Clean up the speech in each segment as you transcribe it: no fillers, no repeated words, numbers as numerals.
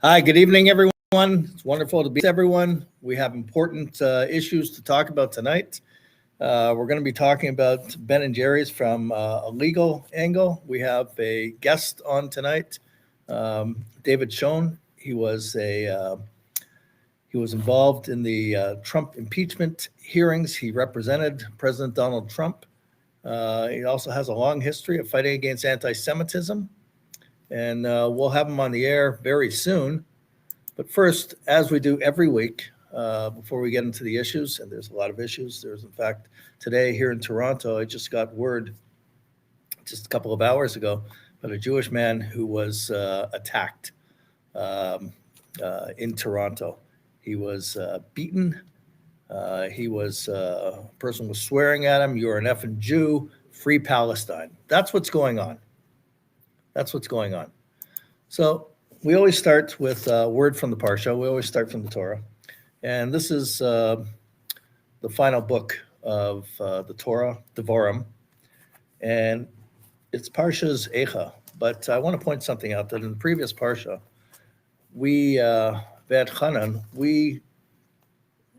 Hi, good evening, everyone. It's wonderful to be with everyone. We have important issues to talk about tonight. We're going to be talking about Ben and Jerry's from a legal angle. We have a guest on tonight, David Schoen. He was involved in the Trump impeachment hearings. He represented President Donald Trump. He also has a long history of fighting against anti-Semitism, and we'll have him on the air very soon. But first, as we do every week, before we get into the issues, and there's a lot of issues. There's, in fact, today here in Toronto, I just got word just a couple of hours ago about a Jewish man who was attacked in Toronto. He was beaten. A person was swearing at him, "You're an effing Jew, free Palestine." That's what's going on. That's what's going on. So we always start with a word from the Parsha. We always start from the Torah. And this is the final book of the Torah, Devarim. And it's Parsha's Echa. But I want to point something out that in the previous Parsha, we, Vet Chanan, we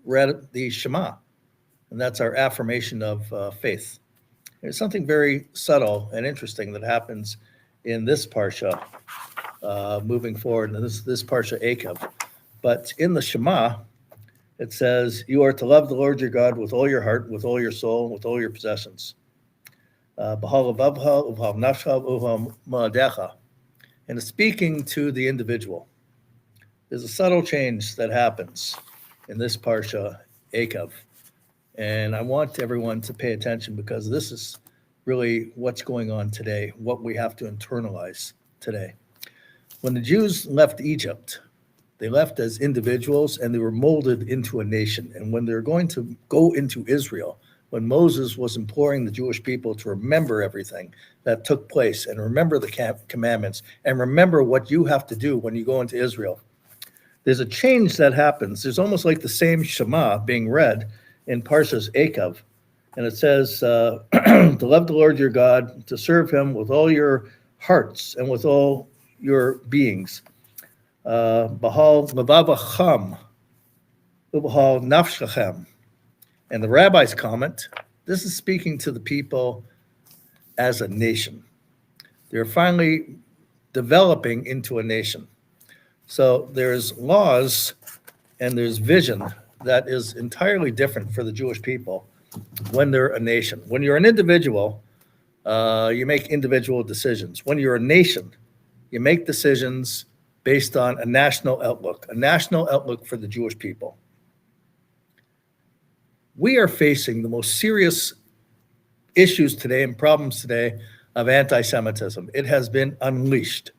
read the Shema. And that's our affirmation of faith. There's something very subtle and interesting that happens in this Parsha moving forward, and this Parsha Ekev. But in the Shema, it says, "You are to love the Lord your God with all your heart, with all your soul, with all your possessions. B'hal levavcha, uv'hal nafscha, uv'hal ma'adecha." And it's speaking to the individual. There's a subtle change that happens in this Parsha Ekev. And I want everyone to pay attention because this is really what's going on today, what we have to internalize today. When the Jews left Egypt, they left as individuals and they were molded into a nation. And when they're going to go into Israel, when Moses was imploring the Jewish people to remember everything that took place and remember the commandments and remember what you have to do when you go into Israel, there's a change that happens. There's almost like the same Shema being read in Parshas Ekev. And it says, to love the Lord your God, to serve him with all your hearts and with all your beings. B'hal levavacham, ub'hal nafshachem. And the rabbis comment, this is speaking to the people as a nation. They're finally developing into a nation. So there's laws and there's vision that is entirely different for the Jewish people when they're a nation. When you're an individual, you make individual decisions. When you're a nation, you make decisions based on a national outlook for the Jewish people. We are facing the most serious issues today and problems today of anti-Semitism. It has been unleashed.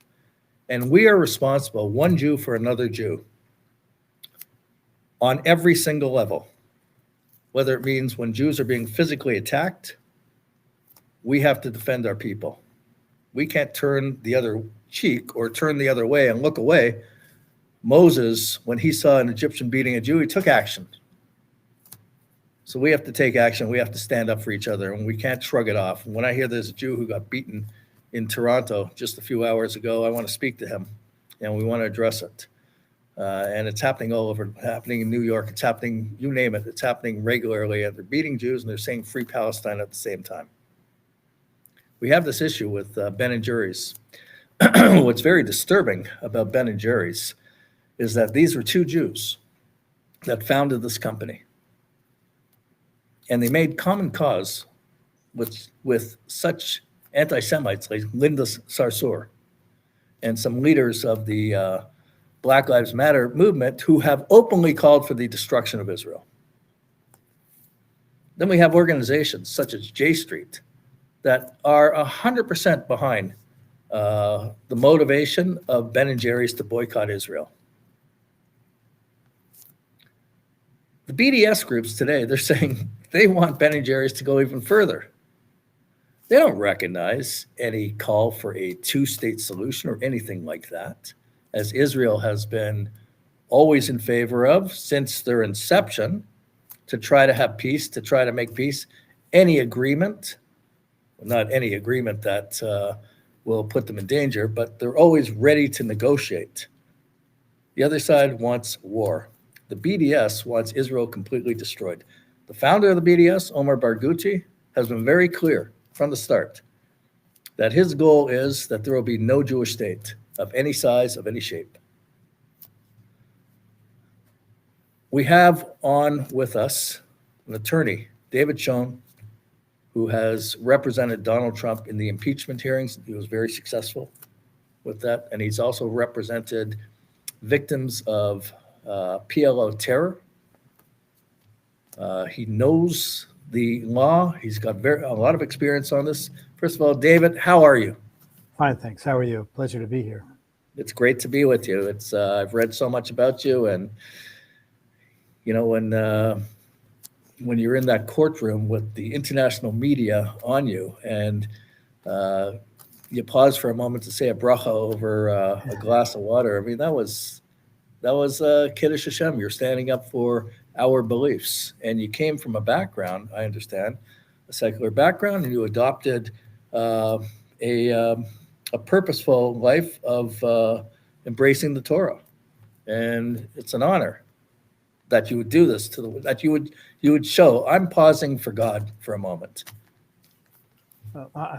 And we are responsible, one Jew for another Jew, on every single level. Whether it means when Jews are being physically attacked, we have to defend our people. We can't turn the other cheek or turn the other way and look away. Moses, when he saw an Egyptian beating a Jew, he took action. So we have to take action. We have to stand up for each other, and we can't shrug it off. And when I hear there's a Jew who got beaten in Toronto just a few hours ago, I want to speak to him, and we want to address it. And it's happening all over, happening in New York. It's happening, you name it, it's happening regularly. And they're beating Jews and they're saying free Palestine at the same time. We have this issue with Ben and Jerry's. What's very disturbing about Ben and Jerry's is that these were two Jews that founded this company. And they made common cause with such anti-Semites like Linda Sarsour and some leaders of the Black Lives Matter movement who have openly called for the destruction of Israel. Then we have organizations such as J Street that are 100% behind the motivation of Ben and Jerry's to boycott Israel. The BDS groups today, they're saying they want Ben and Jerry's to go even further. They don't recognize any call for a two-state solution or anything like that, as Israel has been always in favor of since their inception, to try to have peace, to try to make peace. Any agreement, not any agreement that will put them in danger, but they're always ready to negotiate. The other side wants war. The BDS wants Israel completely destroyed. The founder of the BDS, Omar Barghouti, has been very clear from the start that his goal is that there will be no Jewish state of any size, of any shape. We have on with us an attorney, David Schoen, who has represented Donald Trump in the impeachment hearings. He was very successful with that. And he's also represented victims of PLO terror. He knows the law. He's got a lot of experience on this. First of all, David, how are you? Fine, thanks. How are you? Pleasure to be here. It's great to be with you. I've read so much about you, and you know when you're in that courtroom with the international media on you, and you pause for a moment to say a bracha over a glass of water. I mean, that was Kiddush Hashem. You're standing up for our beliefs, and you came from a background, I understand, a secular background, and you adopted a purposeful life of embracing the Torah, and it's an honor that you would do this that you would show. I'm pausing for God for a moment.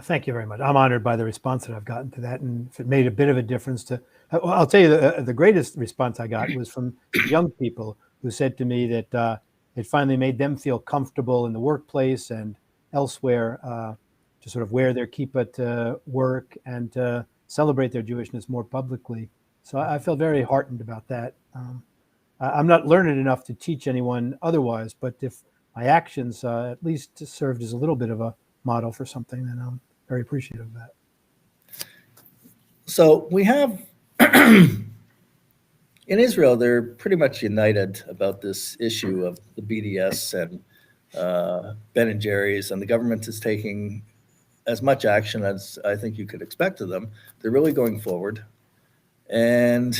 Thank you very much. I'm honored by the response that I've gotten to that, and if it made a bit of a difference to. I'll tell you, the greatest response I got was from young people who said to me that it finally made them feel comfortable in the workplace and elsewhere to sort of wear their kippah to work and to celebrate their Jewishness more publicly. So I feel very heartened about that. I'm not learned enough to teach anyone otherwise, but if my actions at least served as a little bit of a model for something, then I'm very appreciative of that. So we have, in Israel, they're pretty much united about this issue of the BDS and Ben and Jerry's, and the government is taking as much action as I think you could expect of them. They're really going forward. And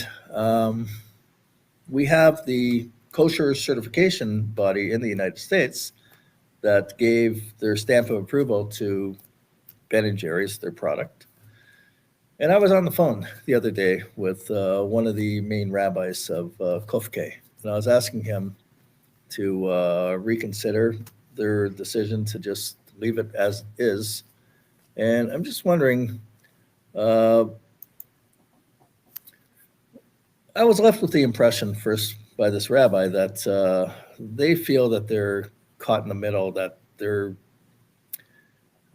we have the kosher certification body in the United States that gave their stamp of approval to Ben and Jerry's, their product. And I was on the phone the other day with one of the main rabbis of Kofke, and I was asking him to reconsider their decision to just leave it as is. And I'm just wondering, I was left with the impression first by this rabbi that they feel that they're caught in the middle, that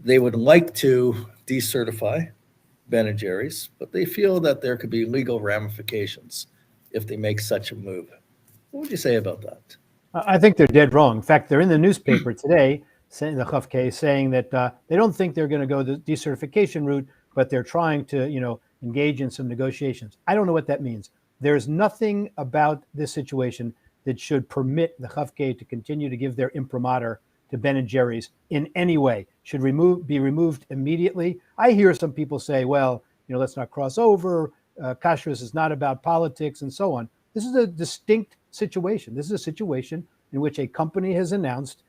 they would like to decertify Ben and Jerry's, but they feel that there could be legal ramifications if they make such a move. What would you say about that? I think they're dead wrong. In fact, they're in the newspaper today, saying the Chafke, saying that they don't think they're going to go the decertification route, but they're trying to, engage in some negotiations. I don't know what that means. There's nothing about this situation that should permit the Chafke to continue to give their imprimatur to Ben and Jerry's in any way. Should be removed immediately. I hear some people say, well, let's not cross over. Kashrus is not about politics and so on. This is a distinct situation. This is a situation in which a company has announced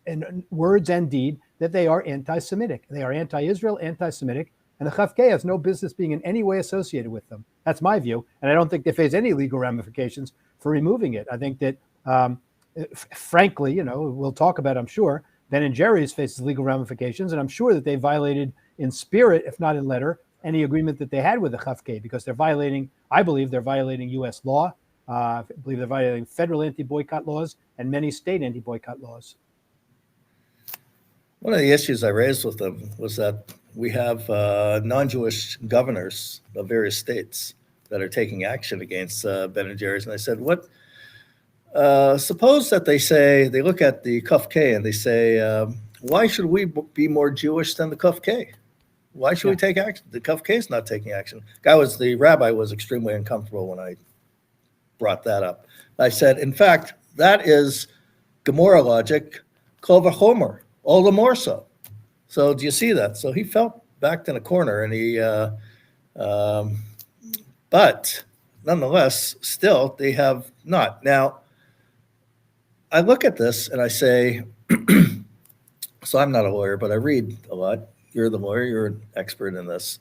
in words and deed that they are anti-Semitic. They are anti-Israel, anti-Semitic, and the Chafke has no business being in any way associated with them. That's my view, and I don't think they face any legal ramifications for removing it. I think that, frankly, we'll talk about, I'm sure, Ben and Jerry's faces legal ramifications, and I'm sure that they violated in spirit, if not in letter, any agreement that they had with the Chafke, because I believe they're violating U.S. law. I believe they're violating federal anti-boycott laws and many state anti-boycott laws. One of the issues I raised with them was that we have non-Jewish governors of various states that are taking action against Ben and Jerry's. And I said, suppose that they look at the Kufk and they say, why should we be more Jewish than the Kufk? Why should we take action? The Kufk is not taking action. The rabbi was extremely uncomfortable when I brought that up. I said, in fact, that is Gemara logic, Kol v'chomer, all the more so. So do you see that? So he felt backed in a corner, and but nonetheless, still they have not. Now, I look at this and I say, so I'm not a lawyer, but I read a lot. You're the lawyer, you're an expert in this.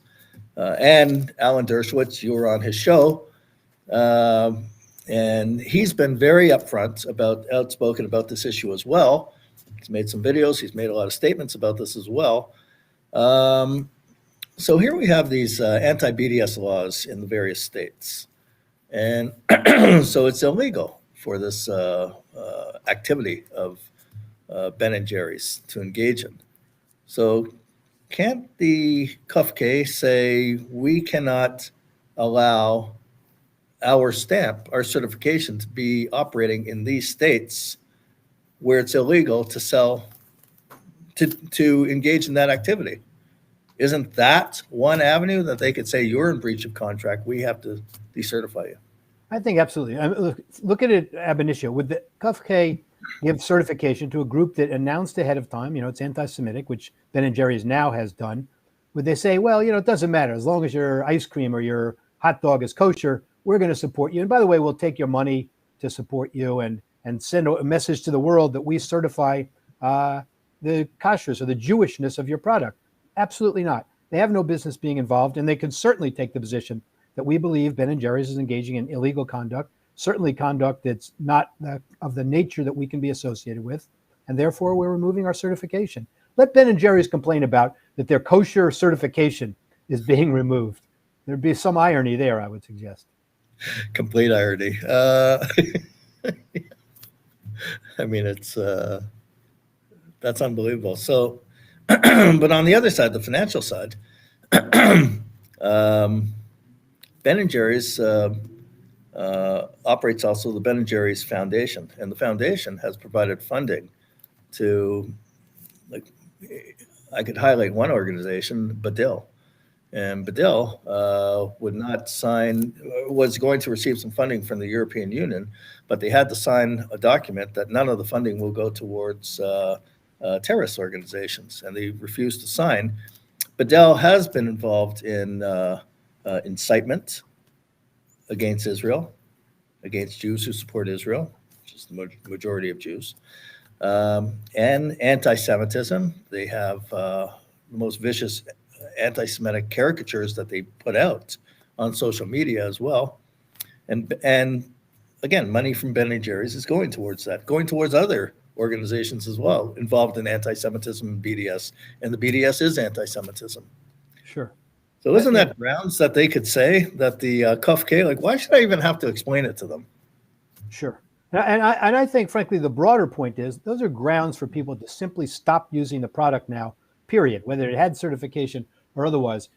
And Alan Dershowitz, you were on his show. And he's been very outspoken about this issue as well. He's made some videos. He's made a lot of statements about this as well. So here we have these anti-BDS laws in the various states. And so it's illegal for this activity of Ben and Jerry's to engage in. So can't the CUFK say we cannot allow our stamp, our certification to be operating in these states where it's illegal to sell, to engage in that activity? Isn't that one avenue that they could say you're in breach of contract? We have to decertify you. I think absolutely. I mean, look at it ab initio. Would the CUFK give certification to a group that announced ahead of time, it's anti-Semitic, which Ben & Jerry's now has done? Would they say, well, it doesn't matter. As long as your ice cream or your hot dog is kosher, we're going to support you. And by the way, we'll take your money to support you and send a message to the world that we certify the kashrus or the Jewishness of your product. Absolutely not. They have no business being involved, and they can certainly take the position that we believe Ben & Jerry's is engaging in illegal conduct, certainly conduct that's not of the nature that we can be associated with, and therefore we're removing our certification. Let Ben & Jerry's complain about that their kosher certification is being removed. There'd be some irony there, I would suggest. Complete irony. I mean, that's unbelievable. So, but on the other side, the financial side, Ben & Jerry's operates also the Ben & Jerry's Foundation, and the foundation has provided funding to, I could highlight one organization, Badil. And Badil was going to receive some funding from the European Union, but they had to sign a document that none of the funding will go towards terrorist organizations, and they refused to sign. Badil has been involved in incitement against Israel, against Jews who support Israel, which is the majority of Jews, and anti-Semitism. They have the most vicious anti-Semitic caricatures that they put out on social media as well. And again, money from Ben & Jerry's is going towards that, going towards other organizations as well involved in anti-Semitism and BDS. And the BDS is anti-Semitism. Sure. So isn't that grounds that they could say that the CUFK, why should I even have to explain it to them? Sure. And I think, frankly, the broader point is those are grounds for people to simply stop using the product now, period, whether it had certification or otherwise.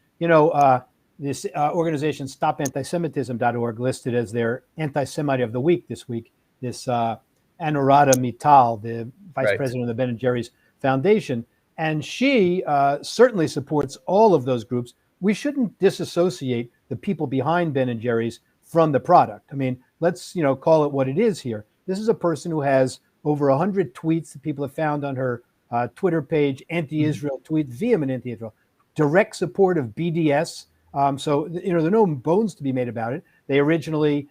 This organization, StopAntisemitism.org, listed as their anti-Semite of the week this week, this Anuradha Mittal, the vice president of the Ben & Jerry's Foundation. And she certainly supports all of those groups. We shouldn't disassociate the people behind Ben & Jerry's from the product. I mean, let's call it what it is here. This is a person who has over 100 tweets that people have found on her Twitter page, anti-Israel tweets, vehement anti-Israel, direct support of BDS. So there are no bones to be made about it. They originally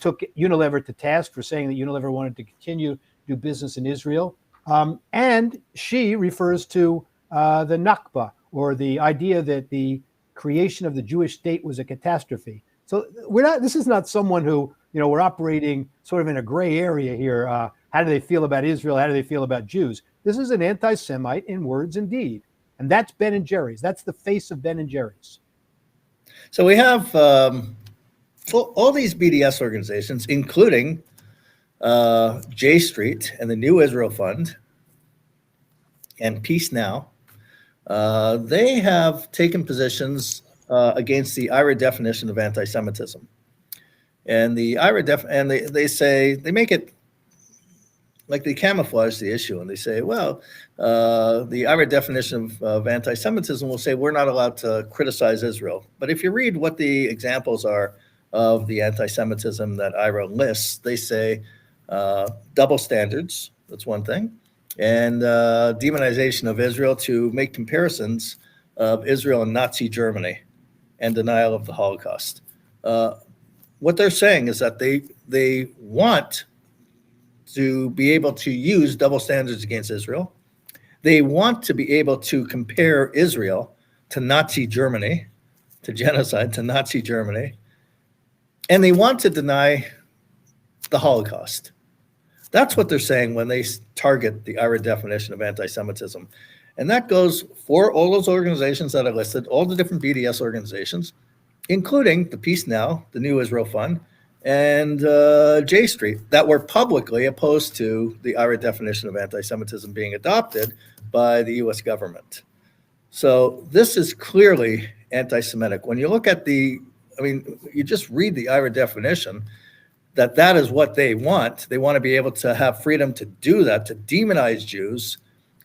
took Unilever to task for saying that Unilever wanted to continue to do business in Israel. And she refers to the Nakba, or the idea that the creation of the Jewish state was a catastrophe. So this is not someone who, we're operating sort of in a gray area here. How do they feel about Israel? How do they feel about Jews? This is an anti-Semite in words and deed. And that's Ben & Jerry's. That's the face of Ben & Jerry's. So we have all these BDS organizations, including J Street and the New Israel Fund and Peace Now. They have taken positions against the IRA definition of anti-Semitism. And the IRA they say, they make it like they camouflage the issue, and they say, well, the IRA definition of anti-Semitism will say we're not allowed to criticize Israel. But if you read what the examples are of the anti-Semitism that IRA lists, they say double standards, that's one thing, and demonization of Israel to make comparisons of Israel and Nazi Germany and denial of the Holocaust. What they're saying is that they want to be able to use double standards against Israel. They want to be able to compare Israel to Nazi Germany, to genocide, to Nazi Germany. And they want to deny the Holocaust. That's what they're saying when they target the IRA definition of anti-Semitism. And that goes for all those organizations that I listed, all the different BDS organizations, including the Peace Now, the New Israel Fund, and J Street, that were publicly opposed to the IRA definition of anti-Semitism being adopted by the US government. So this is clearly anti-Semitic. When you look at you just read the IRA definition, that is what they want. They want to be able to have freedom to do that, to demonize Jews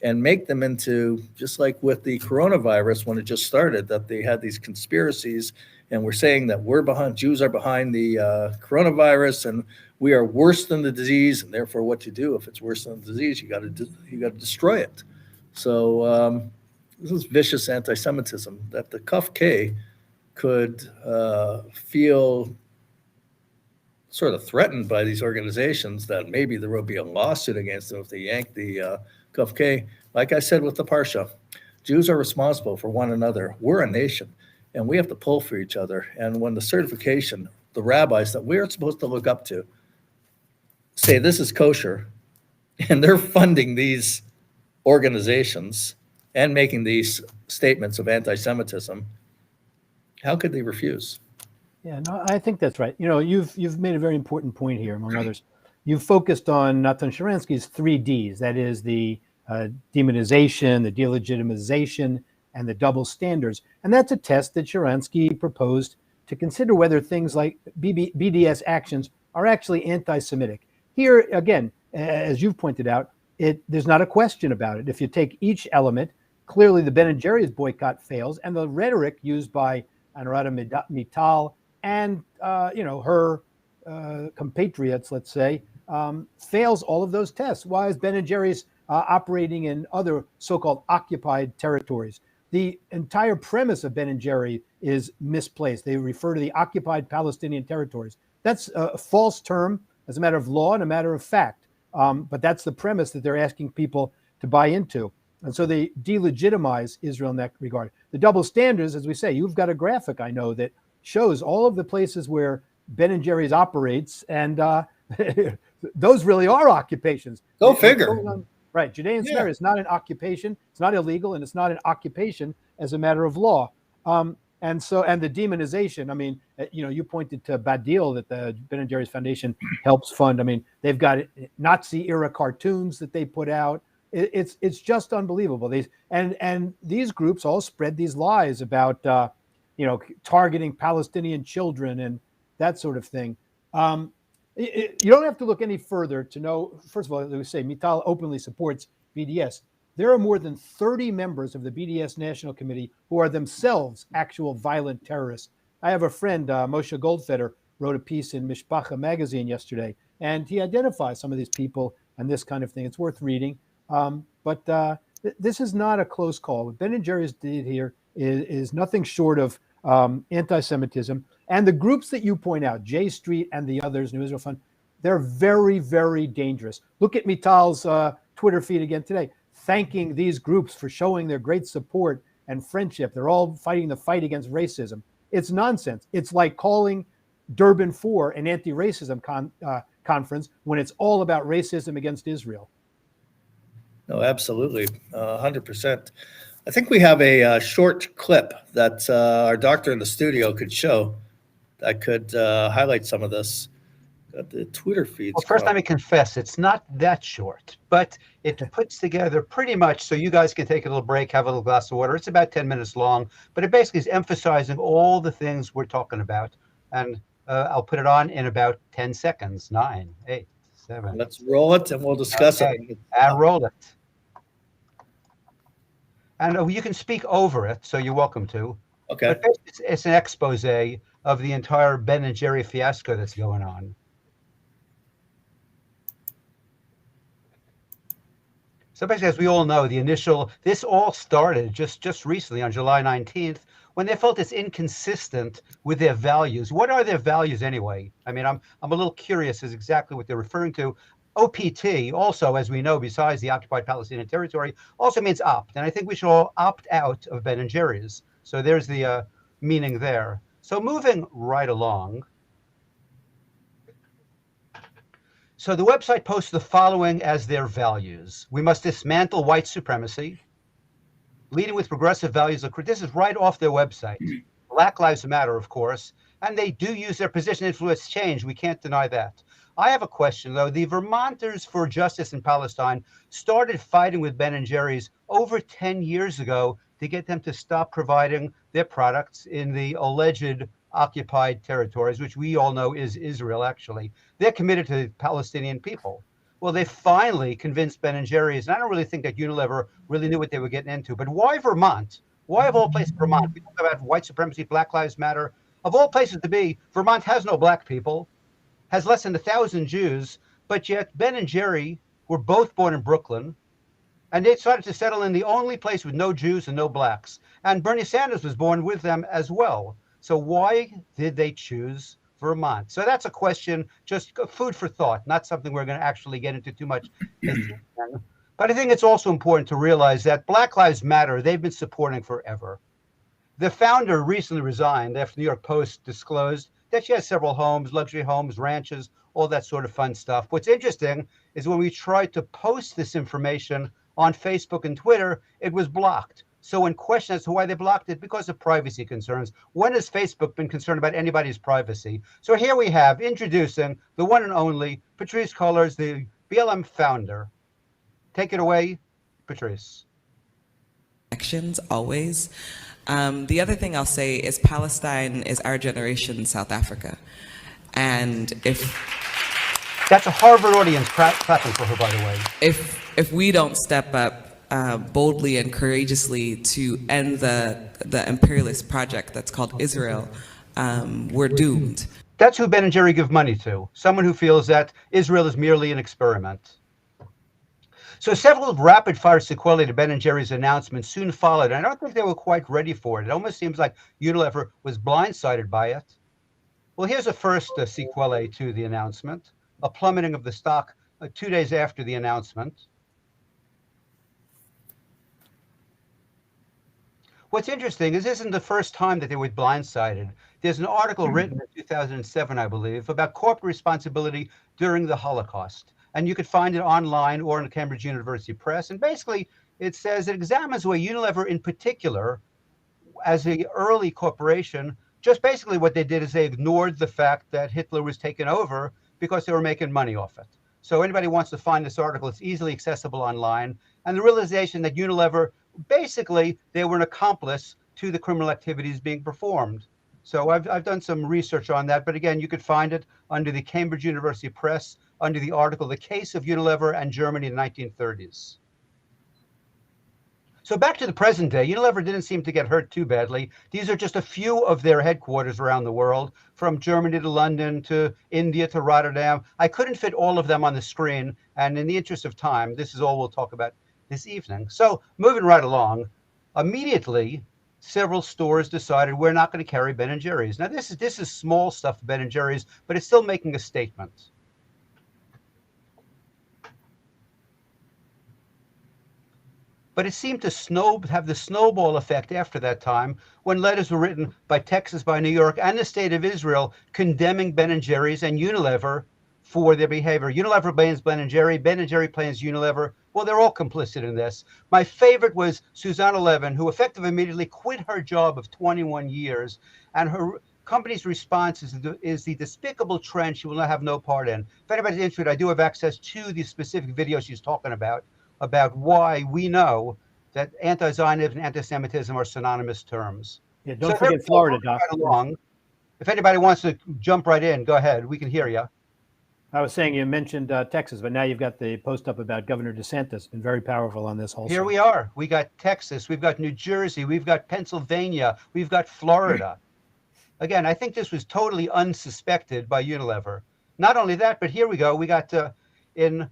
and make them into, just like with the coronavirus when it just started, that they had these conspiracies and we're saying that Jews are behind the coronavirus and we are worse than the disease, and therefore what to do if it's worse than the disease, you got to destroy it. So this is vicious anti-Semitism that the CUF-K could feel sort of threatened by these organizations, that maybe there will be a lawsuit against them if they yank the CUF-K. Like I said with the Parsha, Jews are responsible for one another. We're a nation, and we have to pull for each other. And when the certification, the rabbis that we're supposed to look up to say this is kosher, and they're funding these organizations and making these statements of anti-Semitism, how could they refuse? Yeah, no, I think that's right. You've made a very important point here, among others. You've focused on Natan Sharansky's 3 Ds. That is the demonization, the delegitimization, and the double standards. And that's a test that Sharansky proposed to consider whether things like BDS actions are actually anti-Semitic. Here, again, as you've pointed out, there's not a question about it. If you take each element, clearly the Ben & Jerry's boycott fails, and the rhetoric used by Anurata Mittal and her compatriots, let's say, fails all of those tests. Why is Ben & Jerry's operating in other so-called occupied territories? The entire premise of Ben & Jerry is misplaced. They refer to the occupied Palestinian territories. That's a false term as a matter of law and a matter of fact. But that's the premise that they're asking people to buy into. And so they delegitimize Israel in that regard. The double standards, as we say, you've got a graphic, I know, that shows all of the places where Ben & Jerry's operates, and those really are occupations. Go figure. Right. Judean Samaria is not an occupation. It's not illegal, and it's not an occupation as a matter of law. And the demonization, I mean, you pointed to Badil that the Ben & Jerry's Foundation helps fund. I mean, they've got Nazi-era cartoons that they put out. It's just unbelievable. These groups all spread these lies about, targeting Palestinian children and that sort of thing. You don't have to look any further to know, first of all, as we say, Mittal openly supports BDS. There are more than 30 members of the BDS National Committee who are themselves actual violent terrorists. I have a friend, Moshe Goldfeder, wrote a piece in Mishpacha magazine yesterday, and he identifies some of these people and this kind of thing. It's worth reading. But this is not a close call. What Ben & Jerry's did here is nothing short of anti-Semitism. And the groups that you point out, J Street and the others, New Israel Fund, they're very, very dangerous. Look at Mittal's Twitter feed again today, thanking these groups for showing their great support and friendship. They're all fighting the fight against racism. It's nonsense. It's like calling Durban 4 an anti-racism conference when it's all about racism against Israel. No, absolutely, 100%. I think we have a short clip that our doctor in the studio could show that could highlight some of this. Got the Twitter feeds. Well, first, let me confess, it's not that short, but it puts together pretty much so you guys can take a little break, have a little glass of water. It's about 10 minutes long, but it basically is emphasizing all the things we're talking about. And I'll put it on in about 10 seconds. 9, 8, 7. Let's roll it and we'll discuss it. And roll it. And you can speak over it, so you're welcome to. Okay. But it's an expose of the entire Ben & Jerry fiasco that's going on. So basically, as we all know, this all started just recently on July 19th, when they felt it's inconsistent with their values. What are their values anyway? I mean, I'm a little curious as exactly what they're referring to. OPT also, as we know, besides the occupied Palestinian territory, also means opt. And I think we should all opt out of Ben & Jerry's. So there's the meaning there. So moving right along, So the website posts the following as their values. We must dismantle white supremacy, leading with progressive values. This is right off their website. Black Lives Matter, of course, and they do use their position to influence change. We can't deny that. I have a question, though. The Vermonters for Justice in Palestine started fighting with Ben and Jerry's over 10 years ago to get them to stop providing their products in the alleged occupied territories, which we all know is Israel, actually. They're committed to the Palestinian people. Well, they finally convinced Ben and Jerry's, and I don't really think that Unilever really knew what they were getting into. But why Vermont? Why, of all places, Vermont? We talk about white supremacy, Black Lives Matter. Of all places to be, Vermont has no black people, has less than 1,000 Jews, but yet Ben and Jerry were both born in Brooklyn, and they decided to settle in the only place with no Jews and no blacks. And Bernie Sanders was born with them as well. So why did they choose Vermont? So that's a question, just food for thought, not something we're going to actually get into too much. But I think it's also important to realize that Black Lives Matter, they've been supporting forever. The founder recently resigned after the New York Post disclosed that she has several homes, luxury homes, ranches, all that sort of fun stuff. What's interesting is when we tried to post this information on Facebook and Twitter, it was blocked. So when questioned as to why they blocked it, because of privacy concerns. When has Facebook been concerned about anybody's privacy? So here we have introducing the one and only Patrisse Cullors, the BLM founder. Take it away, Patrisse. Actions always. The other thing I'll say is Palestine is our generation South Africa. And that's a Harvard audience clapping for her, by the way. If we don't step up boldly and courageously to end the imperialist project that's called Israel, we're doomed. That's who Ben and Jerry give money to, someone who feels that Israel is merely an experiment. So several rapid-fire sequelae to Ben and Jerry's announcement soon followed, and I don't think they were quite ready for it. It almost seems like Unilever was blindsided by it. Well, here's a first sequelae to the announcement, a plummeting of the stock 2 days after the announcement. What's interesting is this isn't the first time that they were blindsided. There's an article written in 2007, I believe, about corporate responsibility during the Holocaust. And you could find it online or in the Cambridge University Press. And basically, it says it examines the way Unilever in particular, as an early corporation, just basically what they did is they ignored the fact that Hitler was taken over because they were making money off it. So anybody wants to find this article, it's easily accessible online. And the realization that Unilever, basically, they were an accomplice to the criminal activities being performed. So I've done some research on that. But again, you could find it under the Cambridge University Press, under the article, The Case of Unilever and Germany in the 1930s. So back to the present day, Unilever didn't seem to get hurt too badly. These are just a few of their headquarters around the world, from Germany to London to India to Rotterdam. I couldn't fit all of them on the screen. And in the interest of time, this is all we'll talk about this evening. So moving right along, immediately, several stores decided we're not going to carry Ben & Jerry's. Now, this is small stuff for Ben & Jerry's, but it's still making a statement. But it seemed to have the snowball effect after that time when letters were written by Texas, by New York, and the state of Israel condemning Ben & Jerry's and Unilever for their behavior. Unilever blames Ben & Jerry, Ben & Jerry blames Unilever. Well, they're all complicit in this. My favorite was Susanna Levin, who effectively immediately quit her job of 21 years, and her company's response is the despicable trend she will not have no part in. If anybody's interested, I do have access to the specific video she's talking about why we know that anti-Zionism and anti-Semitism are synonymous terms. Yeah, don't forget Florida, Doc. Right, if anybody wants to jump right in, go ahead. We can hear you. I was saying you mentioned Texas, but now you've got the post up about Governor DeSantis, been very powerful on this whole. Here we are. We got Texas, we've got New Jersey, we've got Pennsylvania, we've got Florida. Again, I think this was totally unsuspected by Unilever. Not only that, but here we go. We got in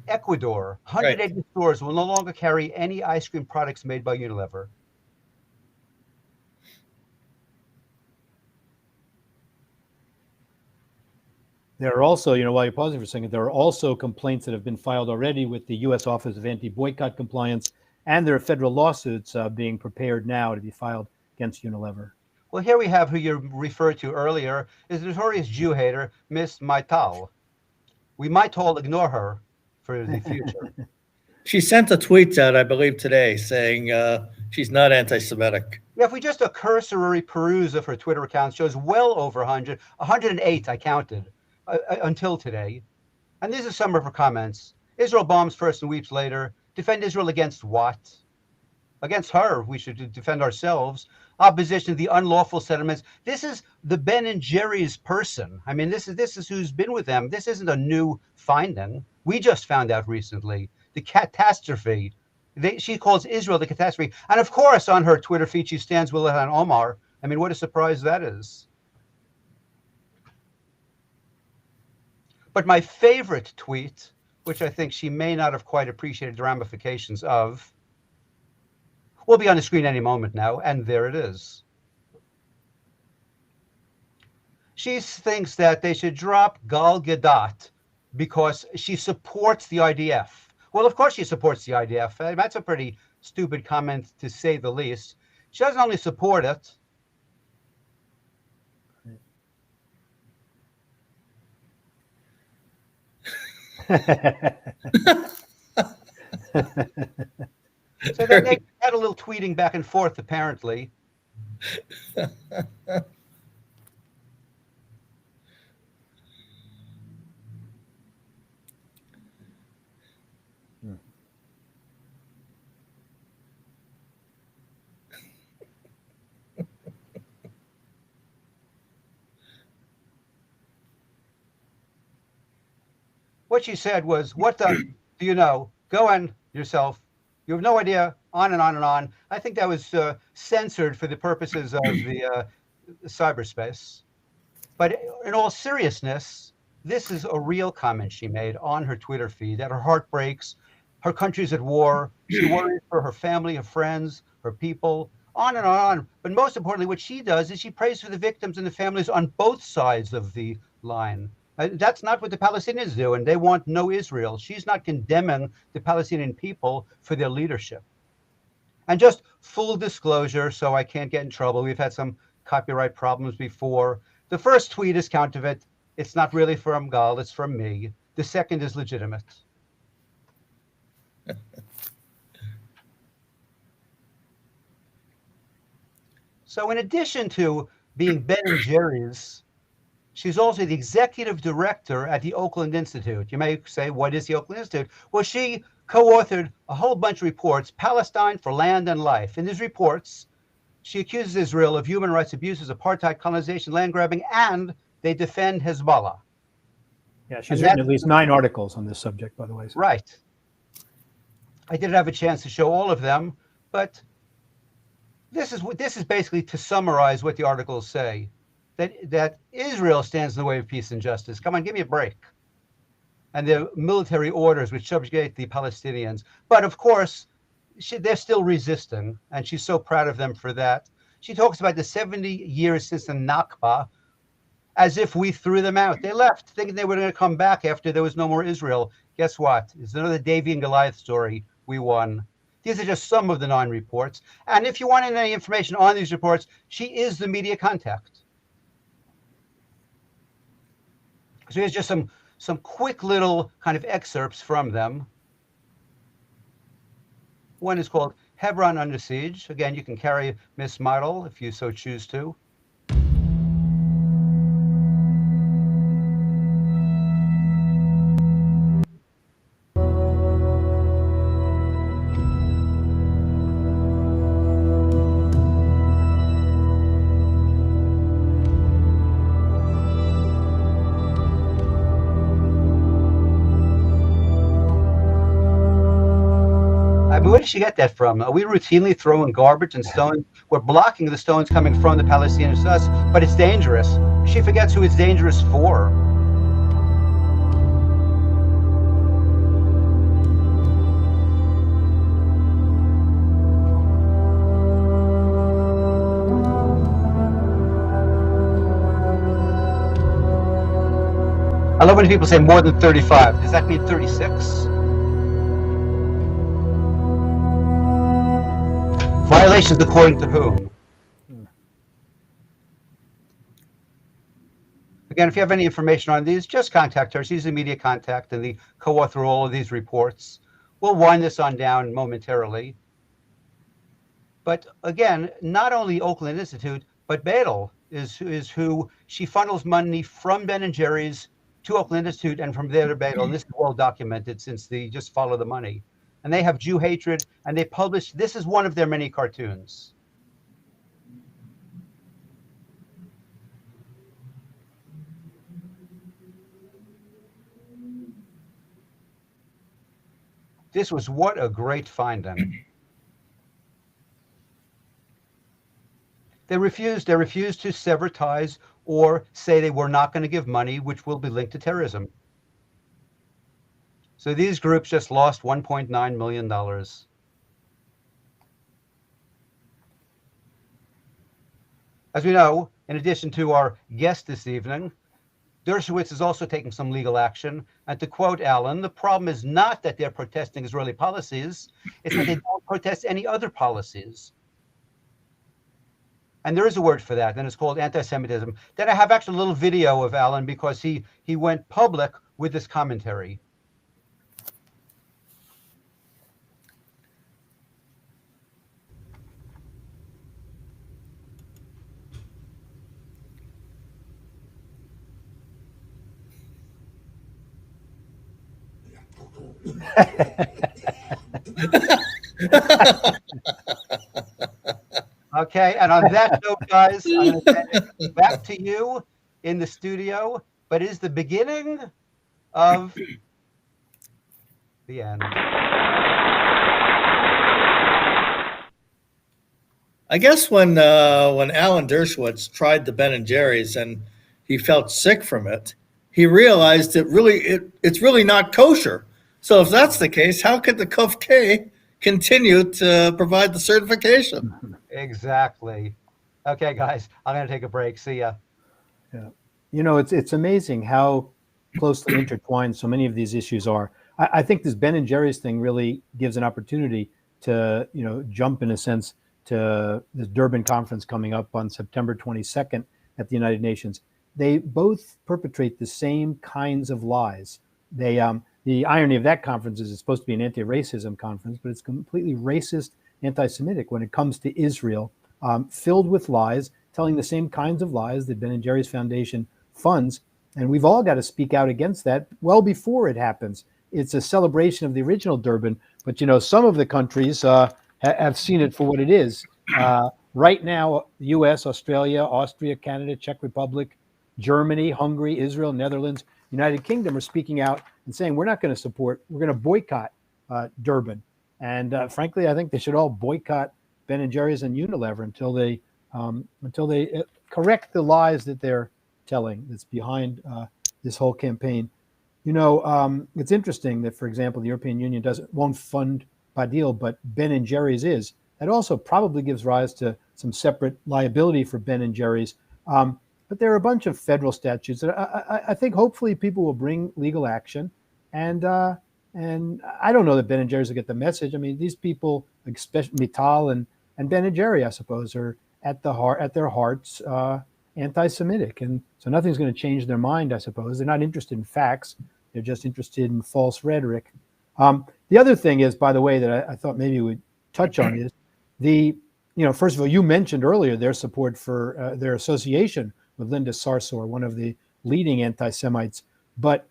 Ecuador, 180 stores will no longer carry any ice cream products made by Unilever. There are also, while you're pausing for a second, there are also complaints that have been filed already with the U.S. Office of Anti-Boycott Compliance, and there are federal lawsuits being prepared now to be filed against Unilever. Well, here we have who you referred to earlier, is the notorious Jew hater, Miss Maital. we might all ignore her for the future. She sent a tweet out, I believe, today saying she's not anti-Semitic. Yeah, if we just a cursory peruse of her Twitter account shows well over 100, 108 I counted until today. And these are some of her comments. Israel bombs first and weeps later. Defend Israel against what? Against her. We should defend ourselves. Opposition to the unlawful settlements. This is the Ben and Jerry's person. I mean, this is who's been with them. This isn't a new finding. We just found out recently. The catastrophe. She calls Israel the catastrophe. And of course, on her Twitter feed, she stands with Ilhan Omar. I mean, what a surprise that is. But my favorite tweet, which I think she may not have quite appreciated the ramifications of, will be on the screen any moment now, and there it is. She thinks that they should drop Gal Gadot because she supports the IDF. Well, of course she supports the IDF. That's a pretty stupid comment, to say the least. She doesn't only support it. So they had a little tweeting back and forth, apparently. What she said was, what the do you know? Go on yourself. You have no idea, on and on and on. I think that was censored for the purposes of the cyberspace. But in all seriousness, this is a real comment she made on her Twitter feed, that her heart breaks, her country's at war, she worries for her family, her friends, her people, on and on. But most importantly, what she does is she prays for the victims and the families on both sides of the line. That's not what the Palestinians do, and they want no Israel. She's not condemning the Palestinian people for their leadership. And just full disclosure, so I can't get in trouble, we've had some copyright problems before. The first tweet is counterfeit. It's not really from Gal, it's from me. The second is legitimate. So in addition to being Ben and Jerry's, she's also the executive director at the Oakland Institute. You may say, what is the Oakland Institute? Well, she co-authored a whole bunch of reports, Palestine for Land and Life. In these reports, she accuses Israel of human rights abuses, apartheid, colonization, land grabbing, and they defend Hezbollah. Yeah, she's written at least 9 articles on this subject, by the way. Right. I didn't have a chance to show all of them, but this is basically to summarize what the articles say. That Israel stands in the way of peace and justice. Come on, give me a break. And the military orders which subjugate the Palestinians. But of course, they're still resisting, and she's so proud of them for that. She talks about the 70 years since the Nakba, as if we threw them out. They left, thinking they were going to come back after there was no more Israel. Guess what? It's another Davy and Goliath story. We won. These are just some of the 9 reports. And if you want any information on these reports, she is the media contact. So here's just some quick little kind of excerpts from them. One is called Hebron Under Siege. Again, you can carry Miss Model if you so choose to. Where did she get that from? Are we routinely throwing garbage and stones? We're blocking the stones coming from the Palestinians to us, but it's dangerous. She forgets who it's dangerous for. I love when people say more than 35. Does that mean 36? Violations according to whom? Again, if you have any information on these, just contact her. She's immediate contact and the co-author of all of these reports. We'll wind this on down momentarily. But again, not only Oakland Institute, but Badel is who she funnels money from Ben and Jerry's to Oakland Institute and from there to Badel. And this is well documented since they just follow the money. And they have Jew hatred, and they publish, this is one of their many cartoons. This was what a great find then. They refused to sever ties or say they were not going to give money, which will be linked to terrorism. So these groups just lost $1.9 million. As we know, in addition to our guest this evening, Dershowitz is also taking some legal action. And to quote Alan, the problem is not that they're protesting Israeli policies, it's that they don't protest any other policies. And there is a word for that, and it's called anti-Semitism. Then I have actually a little video of Alan because he went public with this commentary. Okay, and on that note, guys, I'm going to send it back to you in the studio, but it is the beginning of the end. I guess when Alan Dershowitz tried the Ben and Jerry's and he felt sick from it, he realized it's really not kosher. So if that's the case, how could the Kuf K continue to provide the certification? Exactly. Okay, guys, I'm going to take a break. See ya. Yeah. You know, it's amazing how closely intertwined so many of these issues are. I think this Ben and Jerry's thing really gives an opportunity to, jump in a sense to this Durban conference coming up on September 22nd at the United Nations. They both perpetrate the same kinds of lies. The irony of that conference is it's supposed to be an anti-racism conference, but it's completely racist, anti-Semitic when it comes to Israel, filled with lies, telling the same kinds of lies that Ben & Jerry's Foundation funds. And we've all got to speak out against that well before it happens. It's a celebration of the original Durban, but some of the countries have seen it for what it is. Right now, the US, Australia, Austria, Canada, Czech Republic, Germany, Hungary, Israel, Netherlands, United Kingdom are speaking out and saying we're going to boycott Durban. And frankly, I think they should all boycott Ben & Jerry's and Unilever until they correct the lies that they're telling that's behind this whole campaign. It's interesting that, for example, the European Union won't fund Badil, but Ben & Jerry's is. That also probably gives rise to some separate liability for Ben & Jerry's. But there are a bunch of federal statutes that I think hopefully people will bring legal action. And I don't know that Ben & Jerry's will get the message. I mean, these people, especially Mittal and Ben & Jerry, I suppose, are at their hearts anti-Semitic. And so nothing's going to change their mind, I suppose. They're not interested in facts. They're just interested in false rhetoric. The other thing is, by the way, that I thought maybe we'd touch on is first of all, you mentioned earlier their support for their association with Linda Sarsour, one of the leading anti-Semites. But,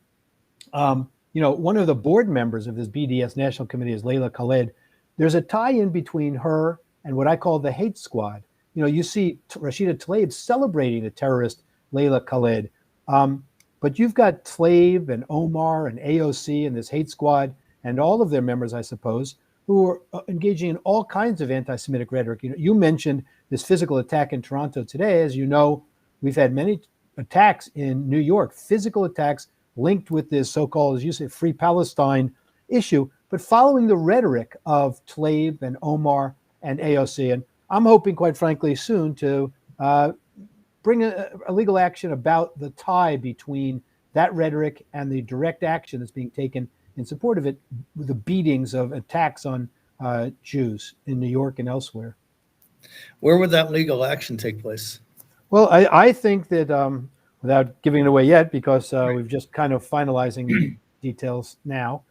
one of the board members of this BDS National Committee is Leila Khaled. There's a tie-in between her and what I call the hate squad. You see Rashida Tlaib celebrating the terrorist Leila Khaled. But you've got Tlaib and Omar and AOC and this hate squad and all of their members, I suppose, who are engaging in all kinds of anti-Semitic rhetoric. You mentioned this physical attack in Toronto today. As you know, we've had many attacks in New York, physical attacks linked with this so-called, as you say, Free Palestine issue, but following the rhetoric of Tlaib and Omar and AOC. And I'm hoping, quite frankly, soon to bring a legal action about the tie between that rhetoric and the direct action that's being taken in support of it, with the beatings of attacks on Jews in New York and elsewhere. Where would that legal action take place? Well, I think that without giving it away yet, because we've just kind of finalizing the details now.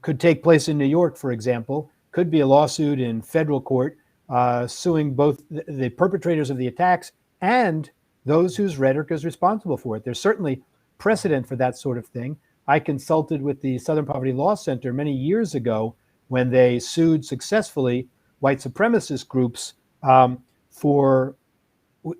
Could take place in New York, for example. Could be a lawsuit in federal court suing both the perpetrators of the attacks and those whose rhetoric is responsible for it. There's certainly precedent for that sort of thing. I consulted with the Southern Poverty Law Center many years ago when they sued successfully white supremacist groups for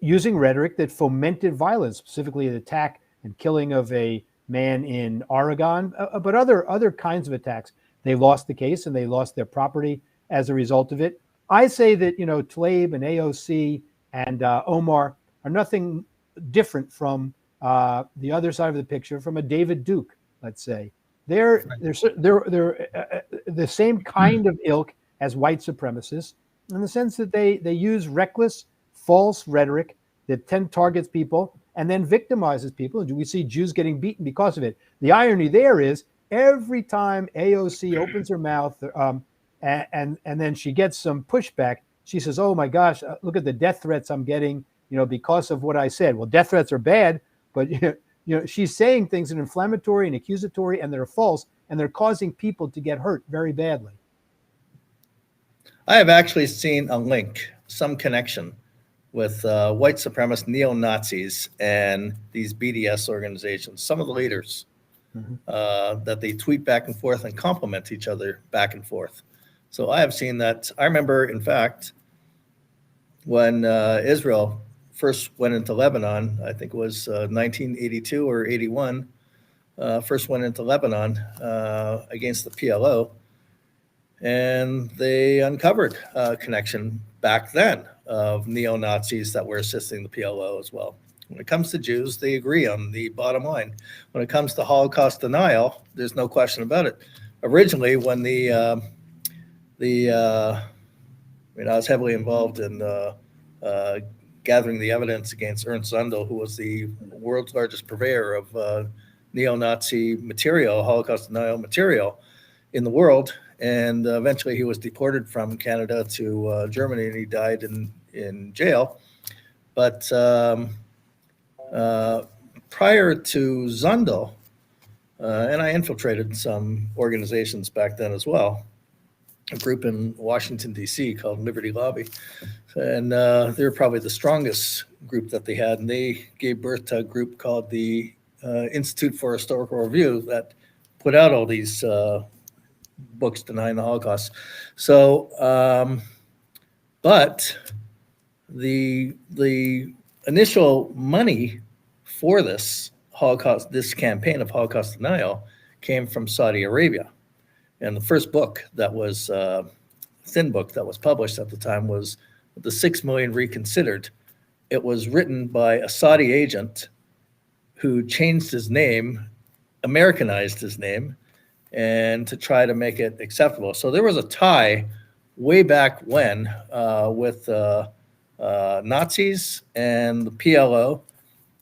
using rhetoric that fomented violence, specifically the attack and killing of a man in Oregon, but other kinds of attacks. They lost the case and they lost their property as a result of it. I say that, Tlaib and AOC and Omar are nothing different from the other side of the picture, from a David Duke, let's say. They're the same kind of ilk as white supremacists, in the sense that they use reckless, false rhetoric that targets people and then victimizes people. And we see Jews getting beaten because of it. The irony there is every time AOC opens her mouth and then she gets some pushback, she says, "Oh my gosh, look at the death threats I'm getting, because of what I said." Well, death threats are bad, but she's saying things that are inflammatory and accusatory, and they're false, and they're causing people to get hurt very badly. I have actually seen a link, some connection with white supremacist neo-Nazis and these BDS organizations, some of the leaders, that they tweet back and forth and compliment each other back and forth. So I have seen that. I remember, in fact, when Israel first went into Lebanon, I think it was 1982 or 81, first went into Lebanon against the PLO, and they uncovered a connection back then of neo-Nazis that were assisting the PLO as well. When it comes to Jews, they agree on the bottom line. When it comes to Holocaust denial, there's no question about it. Originally, when I was heavily involved in gathering the evidence against Ernst Zundel, who was the world's largest purveyor of neo-Nazi material, Holocaust denial material in the world. And eventually he was deported from Canada to Germany, and he died in jail. But prior to Zundel, and I infiltrated some organizations back then as well, a group in Washington, D.C. called Liberty Lobby. And they were probably the strongest group that they had. And they gave birth to a group called the Institute for Historical Review that put out all these books denying the Holocaust. So, but the initial money for this campaign of Holocaust denial came from Saudi Arabia. And the first book that was thin book that was published at the time was The 6 Million Reconsidered. It was written by a Saudi agent who changed his name, Americanized his name, and to try to make it acceptable. So there was a tie way back when with Nazis and the PLO.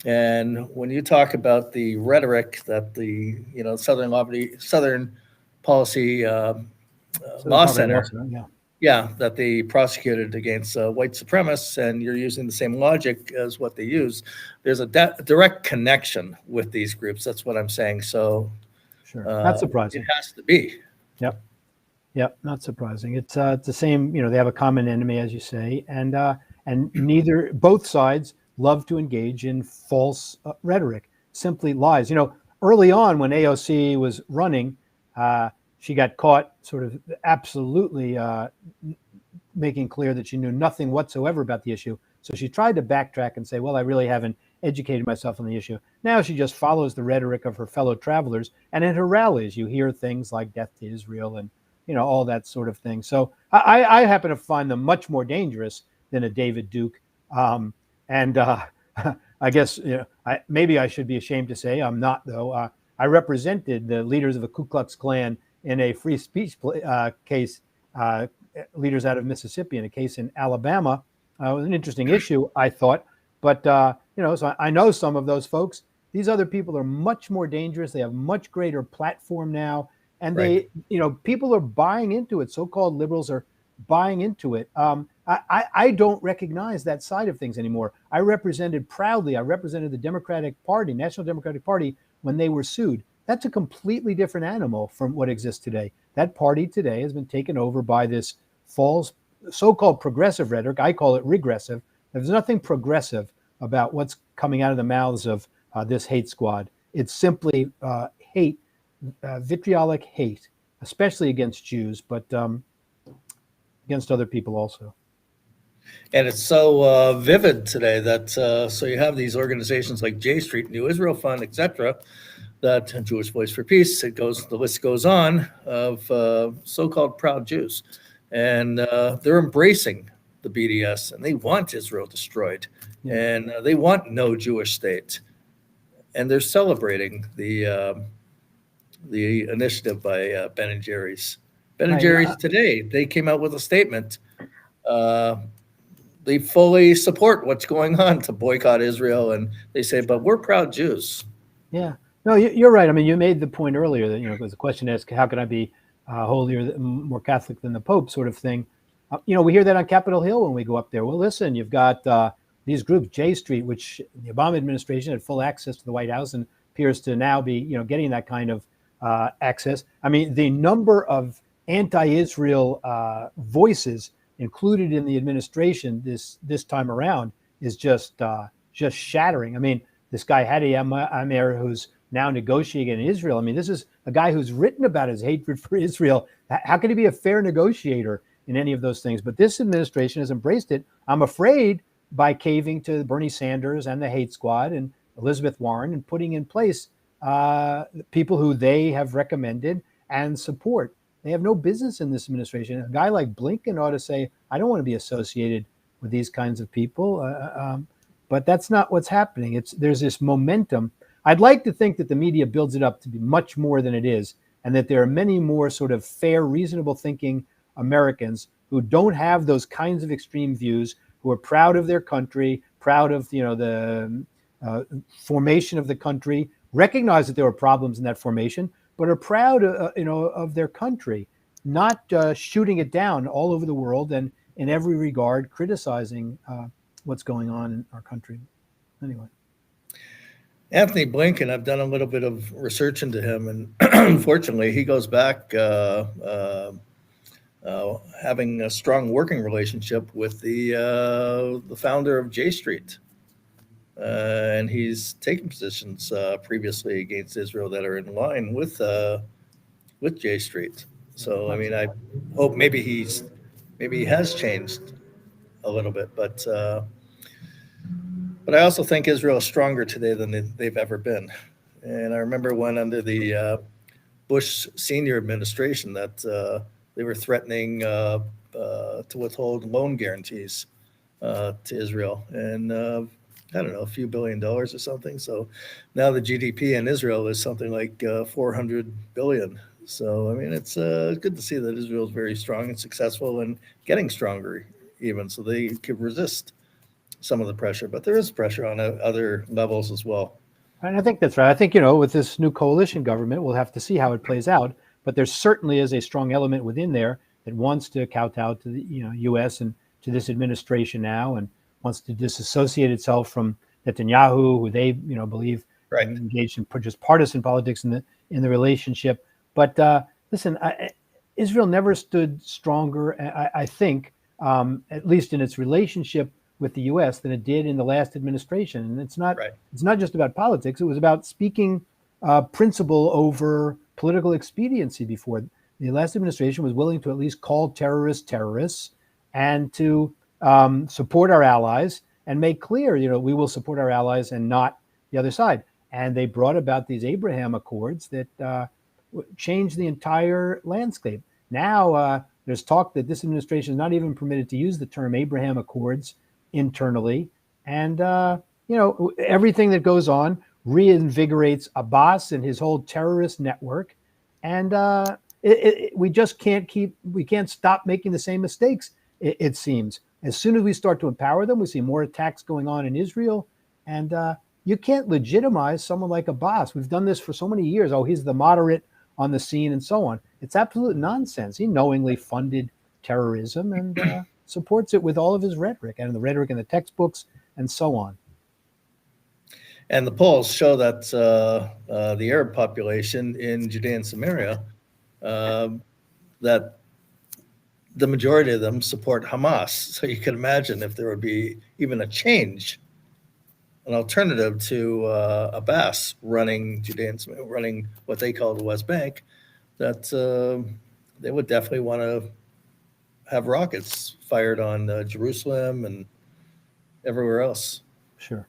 And when you talk about the rhetoric that the Southern Policy Law Center, that they prosecuted against white supremacists, and you're using the same logic as what they use, there's a direct connection with these groups. That's what I'm saying. So. Sure. Not surprising. It has to be. Yep. Not surprising. It's the same. They have a common enemy, as you say, and both sides love to engage in false rhetoric, simply lies. Early on when AOC was running, she got caught sort of absolutely making clear that she knew nothing whatsoever about the issue. So she tried to backtrack and say, "Well, I really haven't educated myself on the issue." Now she just follows the rhetoric of her fellow travelers, and at her rallies you hear things like "death to Israel" and all that sort of thing. So I happen to find them much more dangerous than a David Duke, and I guess maybe I should be ashamed to say I'm not, though. I represented the leaders of the Ku Klux Klan in a free speech case, leaders out of Mississippi in a case in Alabama. It was an interesting issue, I thought. But, so I know some of those folks. These other people are much more dangerous. They have much greater platform now. And people are buying into it. So-called liberals are buying into it. I don't recognize that side of things anymore. I represented the Democratic Party, National Democratic Party, when they were sued. That's a completely different animal from what exists today. That party today has been taken over by this false so-called progressive rhetoric. I call it regressive. There's nothing progressive about what's coming out of the mouths of this hate squad. It's simply hate, vitriolic hate, especially against Jews, but against other people also. And it's so vivid today that so you have these organizations like J Street, New Israel Fund, etc., that Jewish Voice for Peace. The list goes on of so-called proud Jews, and they're embracing the BDS, and they want Israel destroyed, and they want no Jewish state, and they're celebrating the initiative by Ben and Jerry's. Ben and Jerry's today, they came out with a statement. They fully support what's going on to boycott Israel, and they say, but we're proud Jews. Yeah, no, you're right. I mean, you made the point earlier that, there's a question asked, how can I be holier, more Catholic than the Pope, sort of thing. We hear that on Capitol Hill when we go up there. Well, listen, you've got these groups, J Street, which the Obama administration had full access to the White House and appears to now be, getting that kind of access. I mean, the number of anti-Israel voices included in the administration this time around is just shattering. I mean, this guy Hadi Amir, who's now negotiating in Israel. I mean, this is a guy who's written about his hatred for Israel. How can he be a fair negotiator in any of those things? But this administration has embraced it. I'm afraid by caving to Bernie Sanders and the hate squad and Elizabeth Warren and putting in place people who they have recommended and support. They have no business in this administration. A guy like Blinken ought to say, I don't want to be associated with these kinds of people. But that's not what's happening. There's this momentum. I'd like to think that the media builds it up to be much more than it is, and that there are many more sort of fair, reasonable thinking Americans who don't have those kinds of extreme views, who are proud of their country, proud of the formation of the country, recognize that there were problems in that formation, but are proud of their country, not shooting it down all over the world and in every regard criticizing what's going on in our country. Anyway. Anthony Blinken, I've done a little bit of research into him, and unfortunately, he goes back having a strong working relationship with the founder of J Street, and he's taken positions previously against Israel that are in line with J Street. So, I mean, I hope maybe he has changed a little bit, but I also think Israel is stronger today than they've ever been. And I remember when under the Bush senior administration that they were threatening to withhold loan guarantees to Israel. And I don't know, a few $1 billion or something. So now the GDP in Israel is something like 400 billion. So, I mean, it's good to see that Israel is very strong and successful and getting stronger even, so they could resist some of the pressure, but there is pressure on other levels as well. And I think that's right. I think, with this new coalition government, we'll have to see how it plays out. But there certainly is a strong element within there that wants to kowtow to the U.S. and to this administration now, and wants to disassociate itself from Netanyahu, who they believe engaged in just partisan politics in the relationship. But listen, Israel never stood stronger, I think, at least in its relationship with the U.S. than it did in the last administration. And it's not just about politics. It was about speaking principle over political expediency before. The last administration was willing to at least call terrorists and to support our allies and make clear, we will support our allies and not the other side. And they brought about these Abraham Accords that changed the entire landscape. Now there's talk that this administration is not even permitted to use the term Abraham Accords internally, and everything that goes on reinvigorates Abbas and his whole terrorist network, and we just can't stop making the same mistakes. It seems as soon as we start to empower them, we see more attacks going on in Israel, and you can't legitimize someone like Abbas. We've done this for so many years. Oh, he's the moderate on the scene and so on. It's absolute nonsense. He knowingly funded terrorism and supports it with all of his rhetoric and the rhetoric in the textbooks and so on. And the polls show that the Arab population in Judea and Samaria, that the majority of them support Hamas. So you can imagine if there would be even a change, an alternative to Abbas running Judea and Samaria, running what they call the West Bank, that they would definitely want to have rockets fired on Jerusalem and everywhere else. Sure.